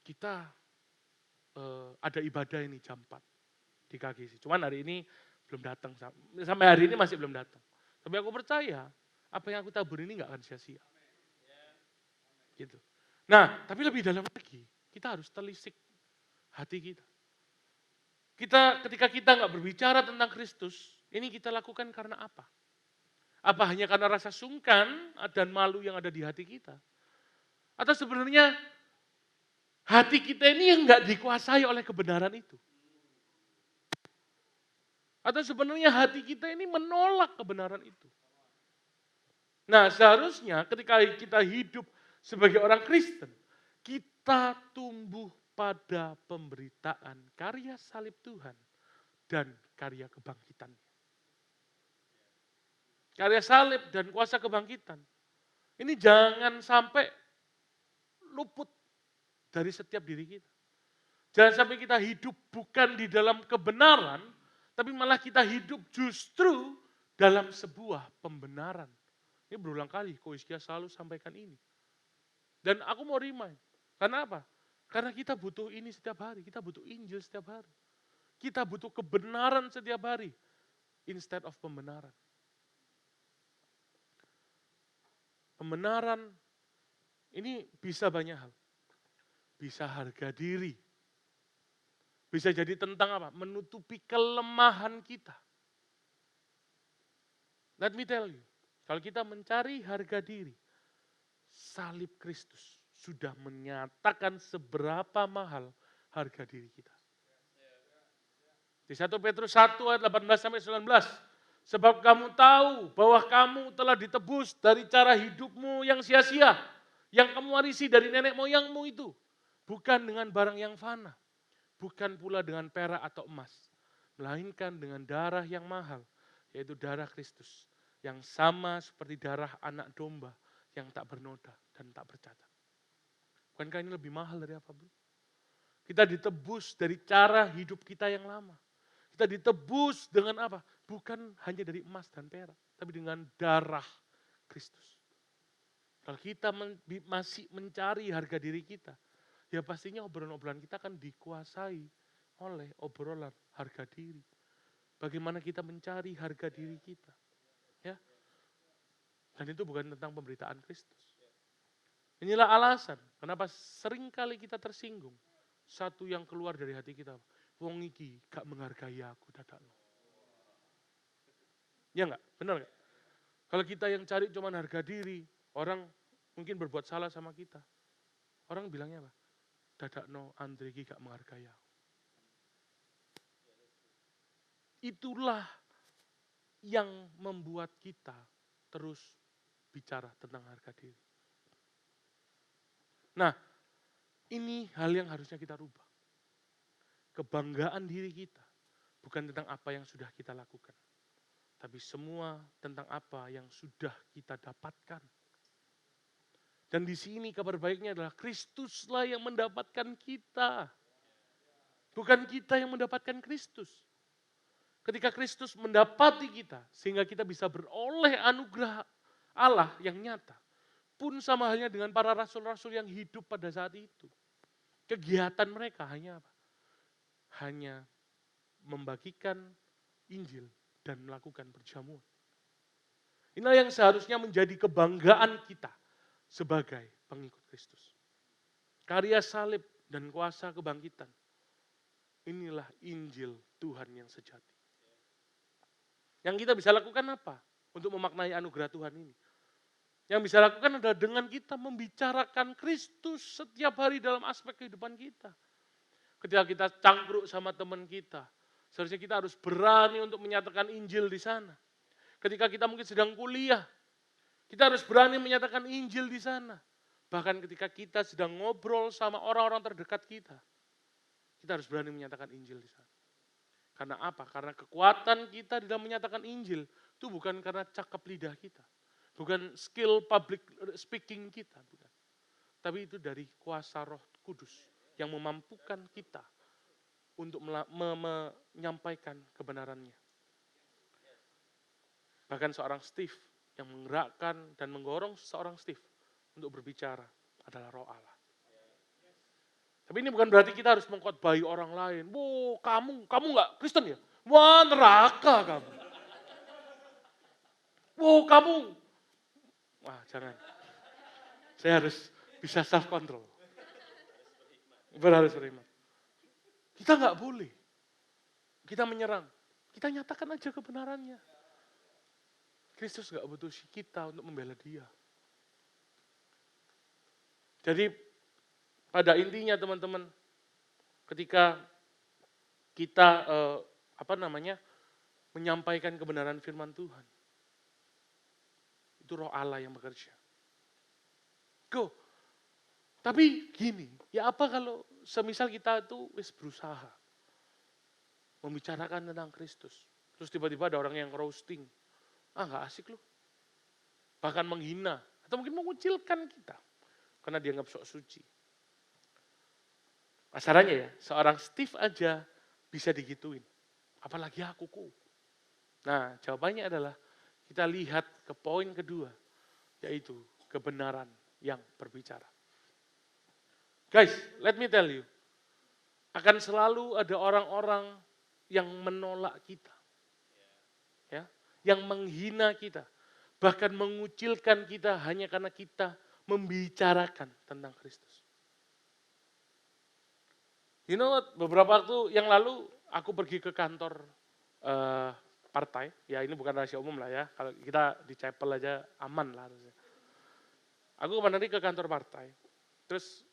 kita ada ibadah ini jam 4 di KGC. Cuman hari ini belum datang, sampai hari ini masih belum datang. Tapi aku percaya, apa yang aku tabur ini gak akan sia-sia. Gitu. Nah, tapi lebih dalam lagi, kita harus telisik hati kita. Ketika kita gak berbicara tentang Kristus, ini kita lakukan karena apa? Apa hanya karena rasa sungkan dan malu yang ada di hati kita? Atau sebenarnya hati kita ini yang gak dikuasai oleh kebenaran itu? Atau sebenarnya hati kita ini menolak kebenaran itu? Nah, seharusnya ketika kita hidup sebagai orang Kristen, kita tumbuh pada pemberitaan karya salib Tuhan dan karya kebangkitan. Karya salib dan kuasa kebangkitan. Ini jangan sampai luput dari setiap diri kita. Jangan sampai kita hidup bukan di dalam kebenaran, tapi malah kita hidup justru dalam sebuah pembenaran. Ini berulang kali Koiskia selalu sampaikan ini. Dan aku mau remind, karena apa? Karena kita butuh ini setiap hari, kita butuh Injil setiap hari. Kita butuh kebenaran setiap hari, instead of pembenaran. Pembenaran ini bisa banyak hal. Bisa harga diri. Bisa jadi tentang apa? Menutupi kelemahan kita. Let me tell you, kalau kita mencari harga diri, salib Kristus sudah menyatakan seberapa mahal harga diri kita. Di 1 Petrus 1 ayat 18-19, sebab kamu tahu bahwa kamu telah ditebus dari cara hidupmu yang sia-sia, yang kamu warisi dari nenek moyangmu itu, bukan dengan barang yang fana, bukan pula dengan perak atau emas, melainkan dengan darah yang mahal, yaitu darah Kristus, yang sama seperti darah anak domba yang tak bernoda dan tak bercacat. Bukankah ini lebih mahal dari apa, bro? Kita ditebus dari cara hidup kita yang lama. Kita ditebus dengan apa? Bukan hanya dari emas dan perak, tapi dengan darah Kristus. Kalau kita masih mencari harga diri kita, ya pastinya obrolan-obrolan kita akan dikuasai oleh obrolan harga diri. Bagaimana kita mencari harga diri kita. Ya. Dan itu bukan tentang pemberitaan Kristus. Inilah alasan kenapa seringkali kita tersinggung. Satu yang keluar dari hati kita, wong iki gak menghargai aku dadakno. Ya enggak? Benar enggak? Kalau kita yang cari cuma harga diri, orang mungkin berbuat salah sama kita. Orang bilangnya apa? Dadakno Andre iki gak menghargai aku. Itulah yang membuat kita terus bicara tentang harga diri. Nah, ini hal yang harusnya kita rubah. Kebanggaan diri kita bukan tentang apa yang sudah kita lakukan, tapi semua tentang apa yang sudah kita dapatkan. Dan di sini kabar baiknya adalah Kristuslah yang mendapatkan kita. Bukan kita yang mendapatkan Kristus. Ketika Kristus mendapati kita, sehingga kita bisa beroleh anugerah Allah yang nyata. Pun sama halnya dengan para rasul-rasul yang hidup pada saat itu. Kegiatan mereka hanya apa? Hanya membagikan Injil dan melakukan perjamuan. Inilah yang seharusnya menjadi kebanggaan kita sebagai pengikut Kristus. Karya salib dan kuasa kebangkitan. Inilah Injil Tuhan yang sejati. Yang kita bisa lakukan apa untuk memaknai anugerah Tuhan ini? Yang bisa lakukan adalah dengan kita membicarakan Kristus setiap hari dalam aspek kehidupan kita. Ketika kita cangkruk sama teman kita, seharusnya kita harus berani untuk menyatakan Injil di sana. Ketika kita mungkin sedang kuliah, kita harus berani menyatakan Injil di sana. Bahkan ketika kita sedang ngobrol sama orang-orang terdekat kita harus berani menyatakan Injil di sana. Karena apa? Karena kekuatan kita di dalam menyatakan Injil itu bukan karena cakap lidah kita. Bukan skill public speaking kita. Bukan. Tapi itu dari kuasa Roh Kudus yang memampukan kita untuk menyampaikan kebenarannya. Bahkan seorang Steve yang menggerakkan dan menggorong seorang Steve untuk berbicara adalah Roh Allah. Tapi ini bukan berarti kita harus mengkhotbahi orang lain. Wow, kamu nggak Kristen ya? Wah, neraka kamu. Wow, kamu. Wah, jangan. Saya harus bisa self control. Harus beriman. Kita nggak boleh. Kita menyerang. Kita nyatakan aja kebenarannya. Kristus nggak butuh kita untuk membela dia. Jadi pada intinya teman-teman, ketika kita menyampaikan kebenaran firman Tuhan, itu Roh Allah yang bekerja. Go. Tapi gini, ya apa kalau semisal kita itu berusaha membicarakan tentang Kristus, terus tiba-tiba ada orang yang roasting, nggak asik loh, bahkan menghina atau mungkin mengucilkan kita karena dianggap sok suci. Masalahnya ya, seorang Steve aja bisa digituin, apalagi aku. Nah, jawabannya adalah kita lihat ke poin kedua, yaitu kebenaran yang berbicara. Guys, let me tell you, akan selalu ada orang-orang yang menolak kita, ya, yang menghina kita, bahkan mengucilkan kita hanya karena kita membicarakan tentang Kristus. You know what, beberapa waktu yang lalu aku pergi ke kantor partai, ya ini bukan rahasia umum lah ya, kalau kita di chapel aja aman lah harusnya. Aku kemarin ke kantor partai, terus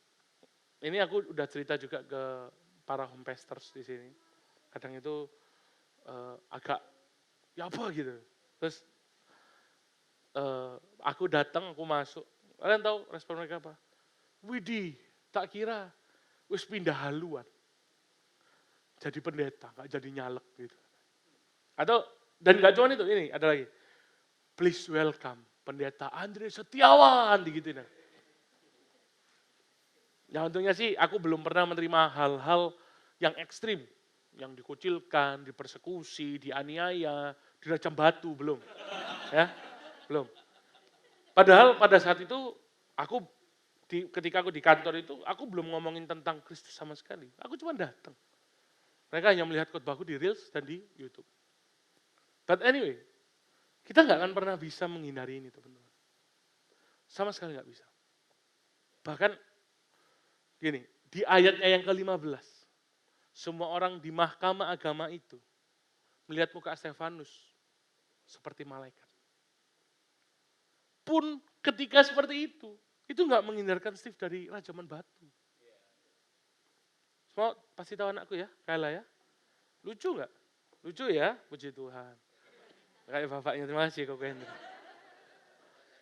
ini aku udah cerita juga ke para homepasters di sini. Kadang itu agak ya apa gitu. Terus aku datang, aku masuk. Kalian tahu respon mereka apa? Widih, tak kira wis pindah haluan. Jadi pendeta, gak jadi nyalek gitu. Atau, dan gak cuma itu, ini ada lagi. Please welcome pendeta Andre Setiawan, digituin. Ya untungnya sih aku belum pernah menerima hal-hal yang ekstrim. Yang dikucilkan, dipersekusi, dianiaya, dirajam batu, belum. Ya, belum. Padahal pada saat itu, ketika aku di kantor itu, aku belum ngomongin tentang Kristus sama sekali. Aku cuma datang. Mereka hanya melihat khotbahku di Reels dan di YouTube. But anyway, kita nggak akan pernah bisa menghindari ini teman-teman. Sama sekali nggak bisa. Bahkan gini, di ayatnya yang ke-15, semua orang di mahkamah agama itu melihat muka Stefanus seperti malaikat. pun ketika seperti itu nggak menghindarkan Steve dari rajaman batu. Semua pasti tahu anakku ya, Kayla ya. Lucu nggak? Lucu ya, puji Tuhan. Kayak bapaknya, terima kasih Koko Hendra.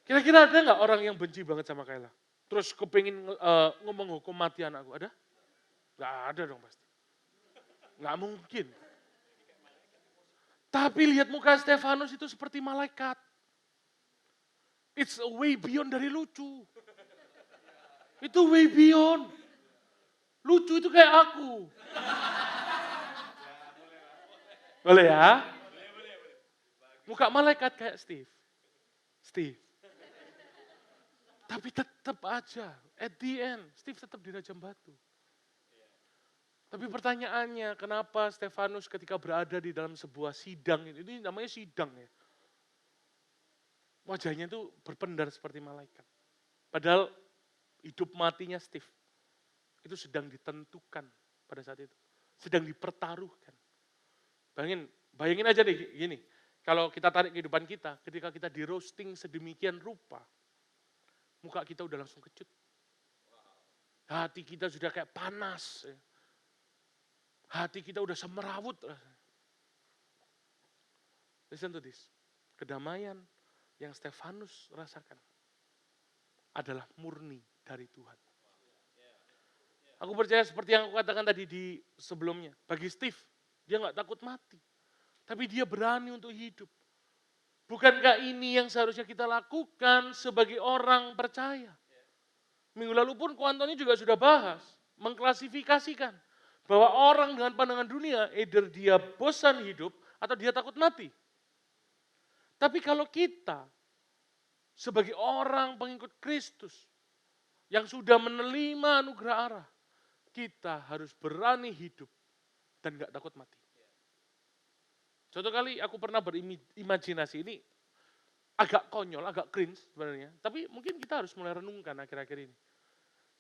Kira-kira ada nggak orang yang benci banget sama Kayla? Terus kepingin ngomong hukum mati anakku, ada? Nggak ada dong pasti. Nggak mungkin. Tapi lihat muka Stefanus itu seperti malaikat. It's a way beyond dari lucu. Itu way beyond. Lucu itu kayak aku. Boleh ya? Muka malaikat kayak Steve. Tapi tetap aja, at the end, Steve tetap dirajam batu. Tapi pertanyaannya, kenapa Stefanus ketika berada di dalam sebuah sidang, ini namanya sidang ya. Wajahnya itu berpendar seperti malaikat. Padahal hidup matinya Steve itu sedang ditentukan pada saat itu. Sedang dipertaruhkan. Bayangin aja deh gini, kalau kita tarik kehidupan kita, ketika kita di roasting sedemikian rupa, muka kita udah langsung kecut. Hati kita sudah kayak panas. Hati kita udah semerawut. Listen to this. Kedamaian yang Stefanus rasakan adalah murni dari Tuhan. Aku percaya seperti yang aku katakan tadi di sebelumnya. Bagi Steve, dia gak takut mati. Tapi dia berani untuk hidup. Bukankah ini yang seharusnya kita lakukan sebagai orang percaya? Minggu lalu pun Ko Antoni juga sudah bahas, mengklasifikasikan bahwa orang dengan pandangan dunia, either dia bosan hidup atau dia takut mati. Tapi kalau kita sebagai orang pengikut Kristus yang sudah menerima anugerah Allah, kita harus berani hidup dan gak takut mati. Suatu kali aku pernah berimajinasi, ini agak konyol, agak cringe sebenarnya. Tapi mungkin kita harus mulai renungkan akhir-akhir ini.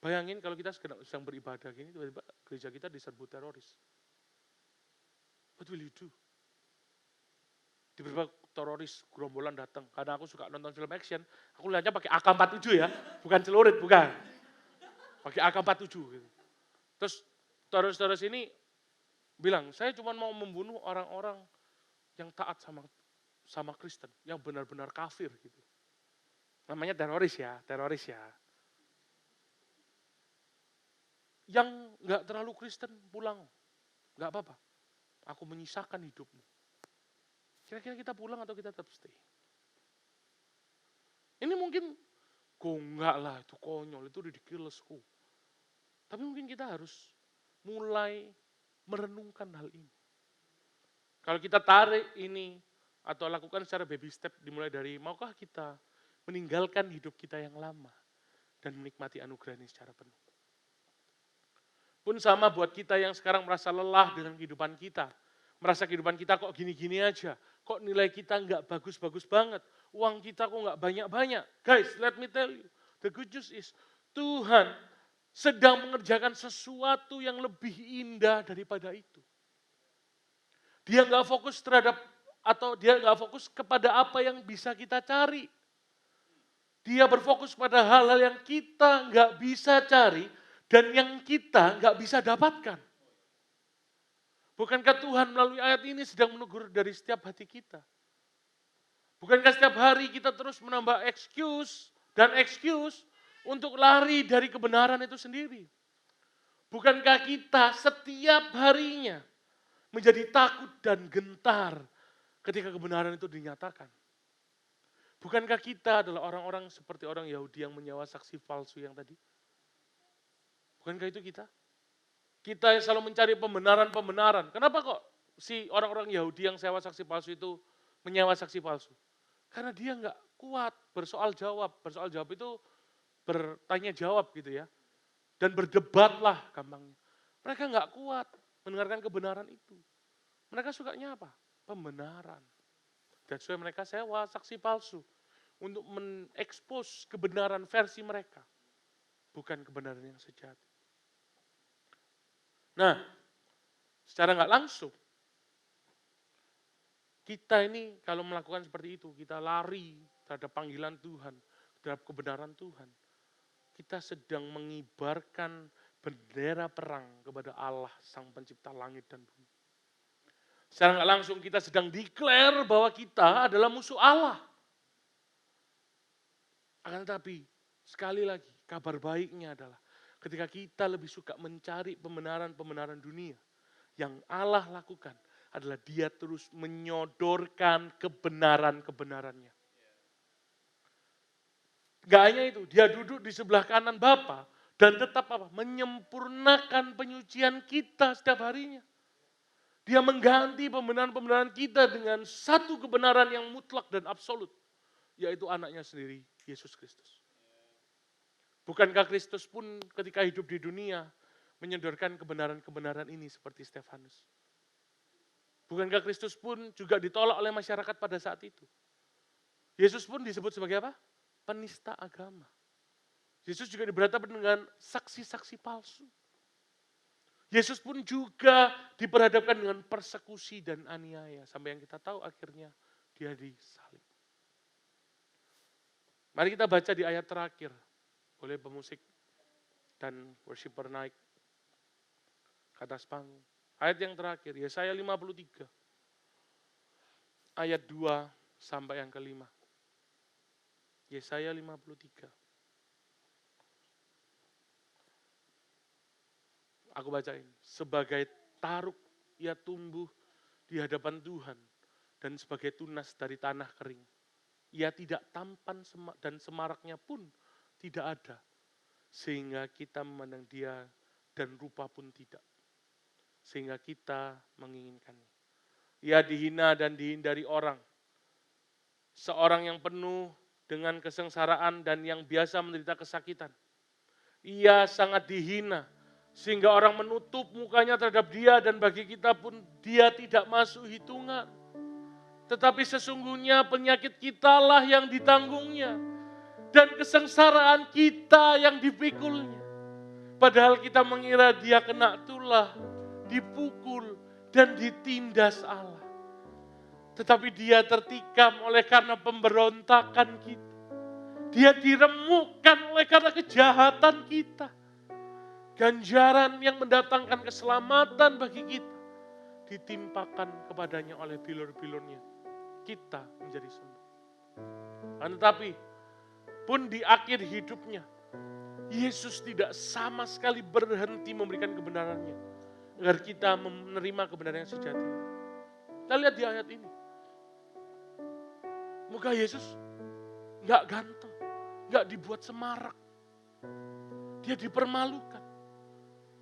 Bayangin kalau kita sedang beribadah gini, tiba-tiba gereja kita diserbu teroris. What will you do? Tiba-tiba teroris gerombolan datang. Karena aku suka nonton film action, aku lihatnya pakai AK-47 ya, bukan celurit, bukan. Pakai AK-47 gitu. Terus teroris-teroris ini bilang, saya cuma mau membunuh orang-orang yang taat sama Kristen, yang benar-benar kafir gitu. Namanya teroris ya. Yang nggak terlalu Kristen pulang, nggak apa-apa. Aku menyisakan hidupmu. Kira-kira kita pulang atau kita tetap stay? Ini mungkin, enggak lah itu konyol, itu ridiculous. Tapi mungkin kita harus mulai merenungkan hal ini. Kalau kita tarik ini atau lakukan secara baby step, dimulai dari maukah kita meninggalkan hidup kita yang lama dan menikmati anugerah ini secara penuh. Pun sama buat kita yang sekarang merasa lelah dengan kehidupan kita. Merasa kehidupan kita kok gini-gini aja. Kok nilai kita nggak bagus-bagus banget. Uang kita kok nggak banyak-banyak. Guys, let me tell you. The good news is Tuhan sedang mengerjakan sesuatu yang lebih indah daripada itu. Dia nggak fokus terhadap, atau dia nggak fokus kepada apa yang bisa kita cari. Dia berfokus pada hal-hal yang kita nggak bisa cari, dan yang kita nggak bisa dapatkan. Bukankah Tuhan melalui ayat ini sedang menegur dari setiap hati kita? Bukankah setiap hari kita terus menambah excuse untuk lari dari kebenaran itu sendiri? Bukankah kita setiap harinya menjadi takut dan gentar ketika kebenaran itu dinyatakan? Bukankah kita adalah orang-orang seperti orang Yahudi yang menyewa saksi palsu yang tadi? Bukankah itu kita? Kita yang selalu mencari pembenaran-pembenaran. Kenapa kok si orang-orang Yahudi yang sewa saksi palsu itu menyewa saksi palsu? Karena dia nggak kuat bersoal jawab. Bersoal jawab itu bertanya jawab gitu ya. Dan berdebatlah gampangnya. Mereka nggak kuat mendengarkan kebenaran itu. Mereka sukanya apa? Pembenaran. That's why mereka sewa saksi palsu. Untuk mengekspos kebenaran versi mereka. Bukan kebenaran yang sejati. Nah, secara nggak langsung, kita ini kalau melakukan seperti itu, kita lari terhadap panggilan Tuhan, terhadap kebenaran Tuhan, kita sedang mengibarkan bendera perang kepada Allah, Sang Pencipta langit dan bumi. Secara nggak langsung kita sedang declare bahwa kita adalah musuh Allah. Akan tetapi, sekali lagi, kabar baiknya adalah ketika kita lebih suka mencari pembenaran-pembenaran dunia, yang Allah lakukan adalah dia terus menyodorkan kebenaran-kebenarannya. Gak hanya itu, dia duduk di sebelah kanan Bapa dan tetap menyempurnakan penyucian kita setiap harinya. Dia mengganti pembenaran-pembenaran kita dengan satu kebenaran yang mutlak dan absolut, yaitu anaknya sendiri, Yesus Kristus. Bukankah Kristus pun ketika hidup di dunia menyodorkan kebenaran-kebenaran ini seperti Stefanus? Bukankah Kristus pun juga ditolak oleh masyarakat pada saat itu? Yesus pun disebut sebagai apa? Penista agama. Yesus juga diberhadapkan dengan saksi-saksi palsu. Yesus pun juga diperhadapkan dengan persekusi dan aniaya. Sampai yang kita tahu akhirnya dia disalib. Mari kita baca di ayat terakhir. Boleh pemusik dan worshiper naik ke atas panggung. Ayat yang terakhir, Yesaya 53. Ayat 2 sampai yang kelima. Yesaya 53. Aku bacain. Sebagai taruk ia tumbuh di hadapan Tuhan dan sebagai tunas dari tanah kering. Ia tidak tampan dan semaraknya pun tidak ada. Sehingga kita memandang dia dan rupa pun tidak. Sehingga kita menginginkannya. Ia dihina dan dihindari orang. Seorang yang penuh dengan kesengsaraan dan yang biasa menderita kesakitan. Ia sangat dihina. Sehingga orang menutup mukanya terhadap dia dan bagi kita pun dia tidak masuk hitungan. Tetapi sesungguhnya penyakit kitalah yang ditanggungnya. Dan kesengsaraan kita yang dipikulnya. Padahal kita mengira dia kena tulah, dipukul dan ditindas Allah. Tetapi dia tertikam oleh karena pemberontakan kita. Dia diremukkan oleh karena kejahatan kita. Ganjaran yang mendatangkan keselamatan bagi kita ditimpakan kepadanya oleh bilur-bilurnya. Kita menjadi sembuh. Tetapi pun di akhir hidupnya, Yesus tidak sama sekali berhenti memberikan kebenarannya. Agar kita menerima kebenaran yang sejati. Kita lihat di ayat ini. Muka Yesus gak ganteng, gak dibuat semarak. Dia dipermalukan.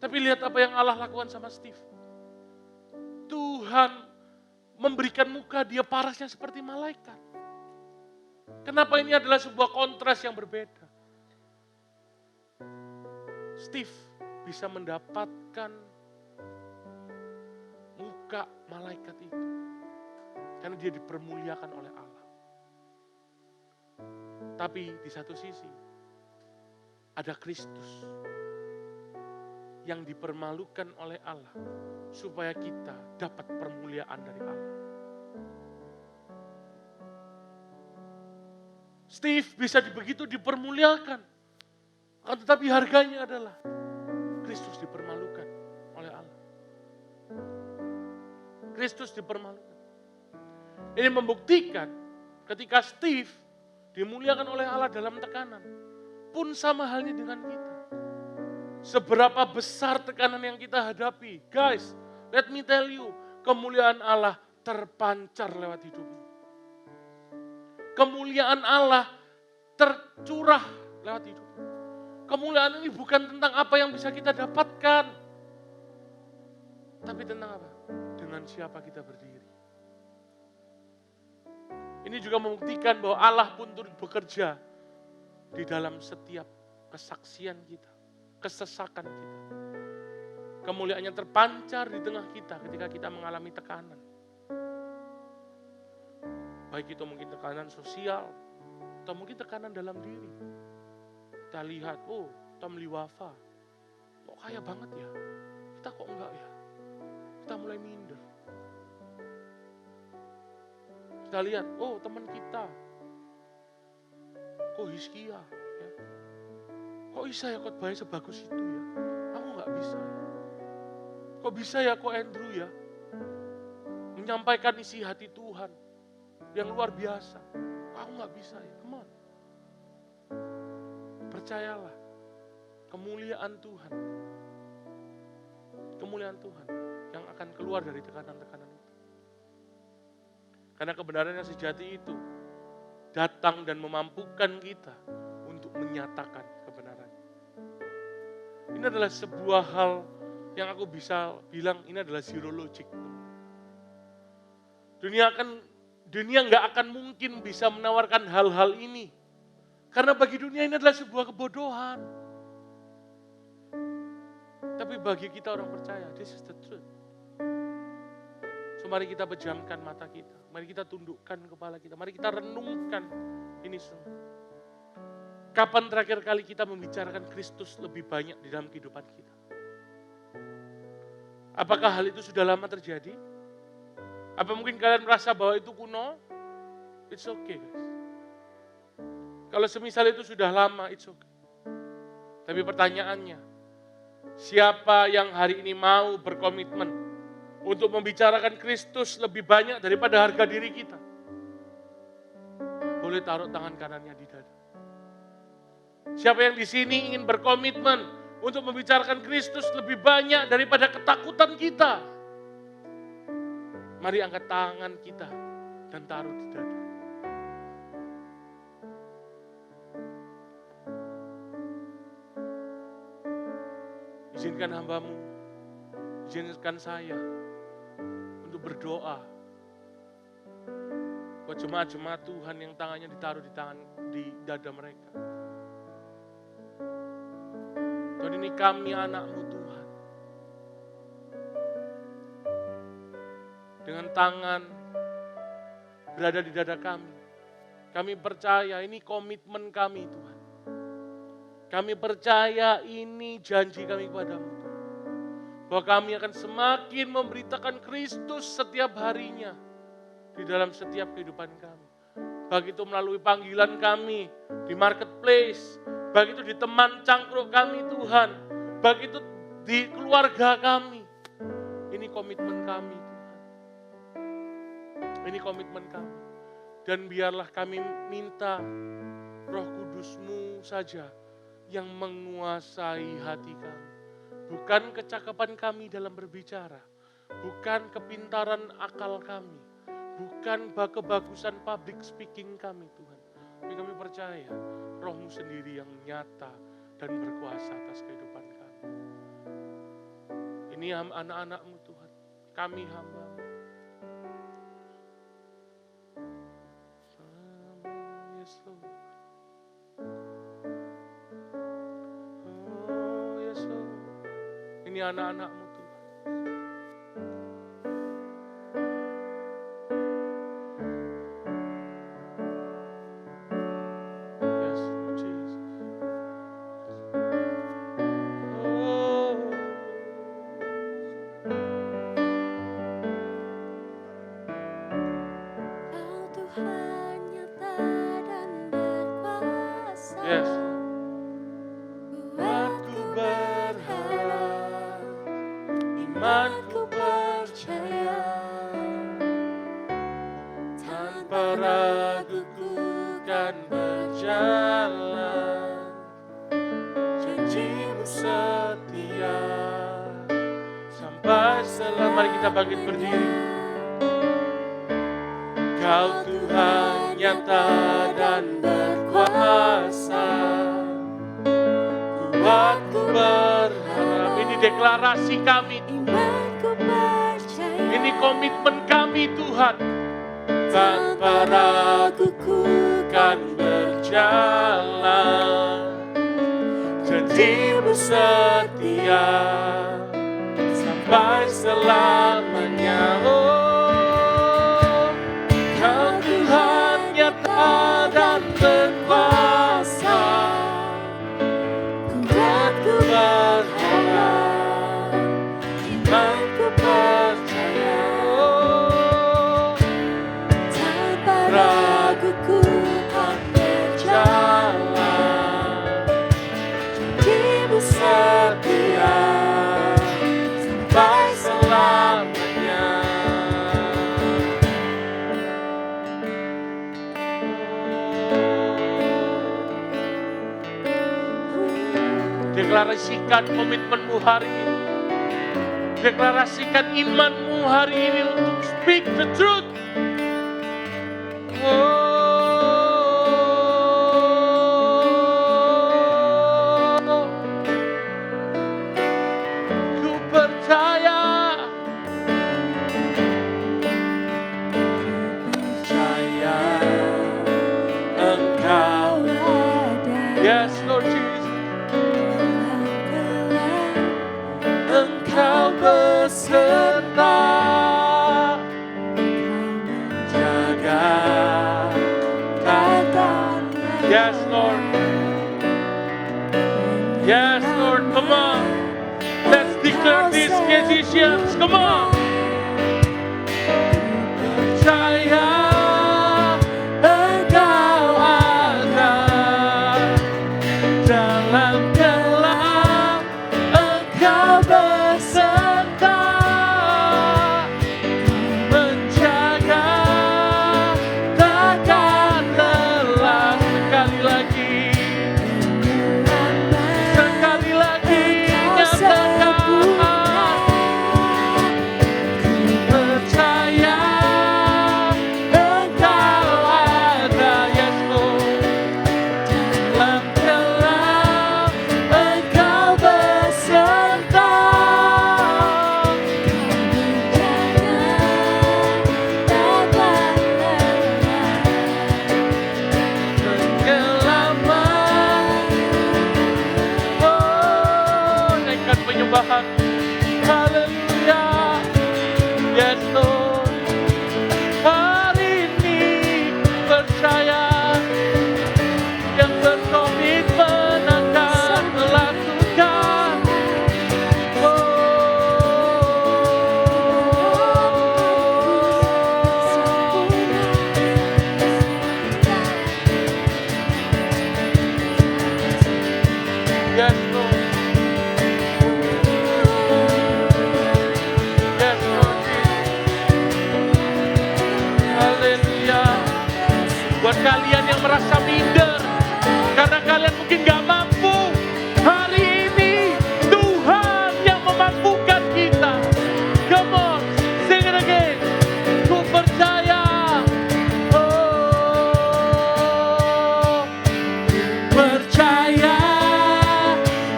Tapi lihat apa yang Allah lakukan sama Steve. Tuhan memberikan muka dia parasnya seperti malaikat. Kenapa ini adalah sebuah kontras yang berbeda? Steve bisa mendapatkan muka malaikat itu. Karena dia dipermuliakan oleh Allah. Tapi di satu sisi ada Kristus yang dipermalukan oleh Allah supaya kita dapat permuliaan dari Allah. Steve bisa begitu dipermuliakan, tetapi harganya adalah Kristus dipermalukan oleh Allah. Kristus dipermalukan. Ini membuktikan ketika Steve dimuliakan oleh Allah dalam tekanan, pun sama halnya dengan kita. Seberapa besar tekanan yang kita hadapi. Guys, let me tell you, kemuliaan Allah terpancar lewat hidupmu. Kemuliaan Allah tercurah lewat hidupmu. Kemuliaan ini bukan tentang apa yang bisa kita dapatkan. Tapi tentang apa? Dengan siapa kita berdiri. Ini juga membuktikan bahwa Allah pun turut bekerja di dalam setiap kesaksian kita. Kesesakan kita. Kemuliaannya terpancar di tengah kita ketika kita mengalami tekanan. Baik itu mungkin tekanan sosial, atau mungkin tekanan dalam diri. Kita lihat, Tom Liwafa, kok kaya banget ya? Kita kok enggak ya? Kita mulai minder. Kita lihat, teman kita Ko Hizkia. Ya. Kok bisa ya khotbahnya sebagus itu ya? Aku nggak bisa ya. Kok bisa ya kok Andrew ya? Menyampaikan isi hati Tuhan yang luar biasa. Aku nggak bisa ya, come on. Percayalah, kemuliaan Tuhan yang akan keluar dari tekanan-tekanan itu. Karena kebenaran yang sejati itu datang dan memampukan kita untuk menyatakan kebenaran. Ini adalah sebuah hal yang aku bisa bilang ini adalah zero logic. Dunia nggak akan mungkin bisa menawarkan hal-hal ini. Karena bagi dunia ini adalah sebuah kebodohan. Tapi bagi kita orang percaya, this is the truth. So mari kita pejamkan mata kita. Mari kita tundukkan kepala kita. Mari kita renungkan ini semua. Kapan terakhir kali kita membicarakan Kristus lebih banyak di dalam kehidupan kita? Apakah hal itu sudah lama terjadi? Apa mungkin kalian merasa bahwa itu kuno? It's okay guys. Kalau semisal itu sudah lama, it's okay. Tapi pertanyaannya, siapa yang hari ini mau berkomitmen untuk membicarakan Kristus lebih banyak daripada harga diri kita? Boleh taruh tangan kanannya di dada. Siapa yang di sini ingin berkomitmen untuk membicarakan Kristus lebih banyak daripada ketakutan kita? Mari angkat tangan kita dan taruh di dada. Izinkan hambamu, izinkan saya untuk berdoa buat jemaat-jemaat Tuhan yang tangannya ditaruh di dada mereka. Tuhan, ini kami anak-Mu Tuhan. Dengan tangan berada di dada kami. Kami percaya ini komitmen kami Tuhan. Kami percaya ini janji kami kepadamu. Bahwa kami akan semakin memberitakan Kristus setiap harinya. Di dalam setiap kehidupan kami. Baik itu melalui panggilan kami di marketplace. Baik itu di teman cangkruk kami Tuhan. Baik itu di keluarga kami. Ini komitmen kami Tuhan. Ini komitmen kami. Dan biarlah kami minta Roh Kudus-Mu saja yang menguasai hati kami. Bukan kecakapan kami dalam berbicara. Bukan kepintaran akal kami. Bukan kebagusan public speaking kami Tuhan. Tapi kami percaya Roh-Mu sendiri yang nyata dan berkuasa atas kehidupan kami. Ini anak-anak-Mu Tuhan. Kami hamba-Mu. Yes Lord. Ini anak-anak-Mu Tuhan. Yes, Lord Jesus. Oh. Kau Tuhan nyata dan berkuasa. Yes. Buatku berharap, imanku percaya. Tanpa ragu ku kan berjalan. Janji-Mu setia Sampai setelah mari kita bangkit berdiri. Kau Tuhan nyata dan berkuasa. Buatku berharap. Ini deklarasi kami. Imanku percaya. Ini komitmen kami Tuhan. Tanpa ragu ku Kan berjalan. Janji-Mu setia sampai selamanya. Oh, Kau Tuhan nyata dan berkuasa. Buatku Berharap, imanku percaya. Oh, tanpa ragu ku kan berjalan. Deklarasikan komitmenmu hari ini. Deklarasikan imanmu hari ini untuk speak the truth. Ku percaya. Percaya Engkau. Yes, Lord Jesus. Engkau beserta, jaga tata. Yes, Lord. Yes, Lord. Come on. Let's declare these decisions. Come on. Percaya Engkau ada dalam gelap. Engkau beserta, menjaga, takkan lelah. Sekali lagi, nyatakan. Percaya Engkau ada, yes Lord. Dalam gelap Engkau beserta, penggelapan. Oh, naikkan penyembahan. Haleluya. Yes Lord. Hari ini percaya yang berkomitmen akan melakukan. Yes Lord. Yes Lord Jesus. Haleluya. Buat kalian yang merasa minder karena kalian mungkin gak mampu, hari ini Tuhan yang memampukan kita. Come on, sing it again. Ku percaya. Oh, percaya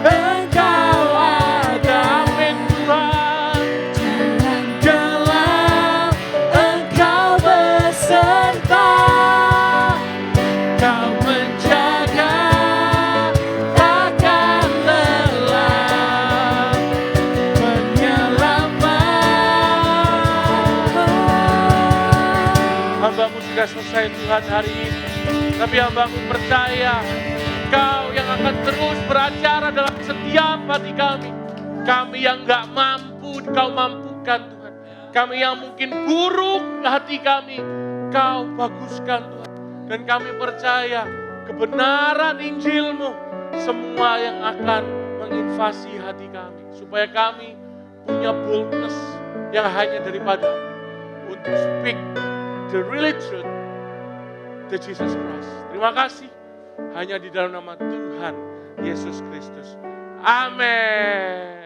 Engkau ada, amin Tuhan. Gelap Engkau beserta, Kau menjaga, takkan lelah. Penyelamat. Hambamu sudah selesai Tuhan hari ini, tapi hambamu percaya Kau yang akan terus beracara dalam setiap hati kami. Kami yang gak mampu, Kau mampukan Tuhan. Kami yang mungkin buruk hati kami, Kau baguskan Tuhan. Dan kami percaya kebenaran Injil-Mu semua yang akan menginvasi hati kami. Supaya kami punya boldness yang hanya daripada untuk speak the really truth, the Jesus Christ. Terima kasih. Hanya di dalam nama Tuhan Yesus Kristus. Amin.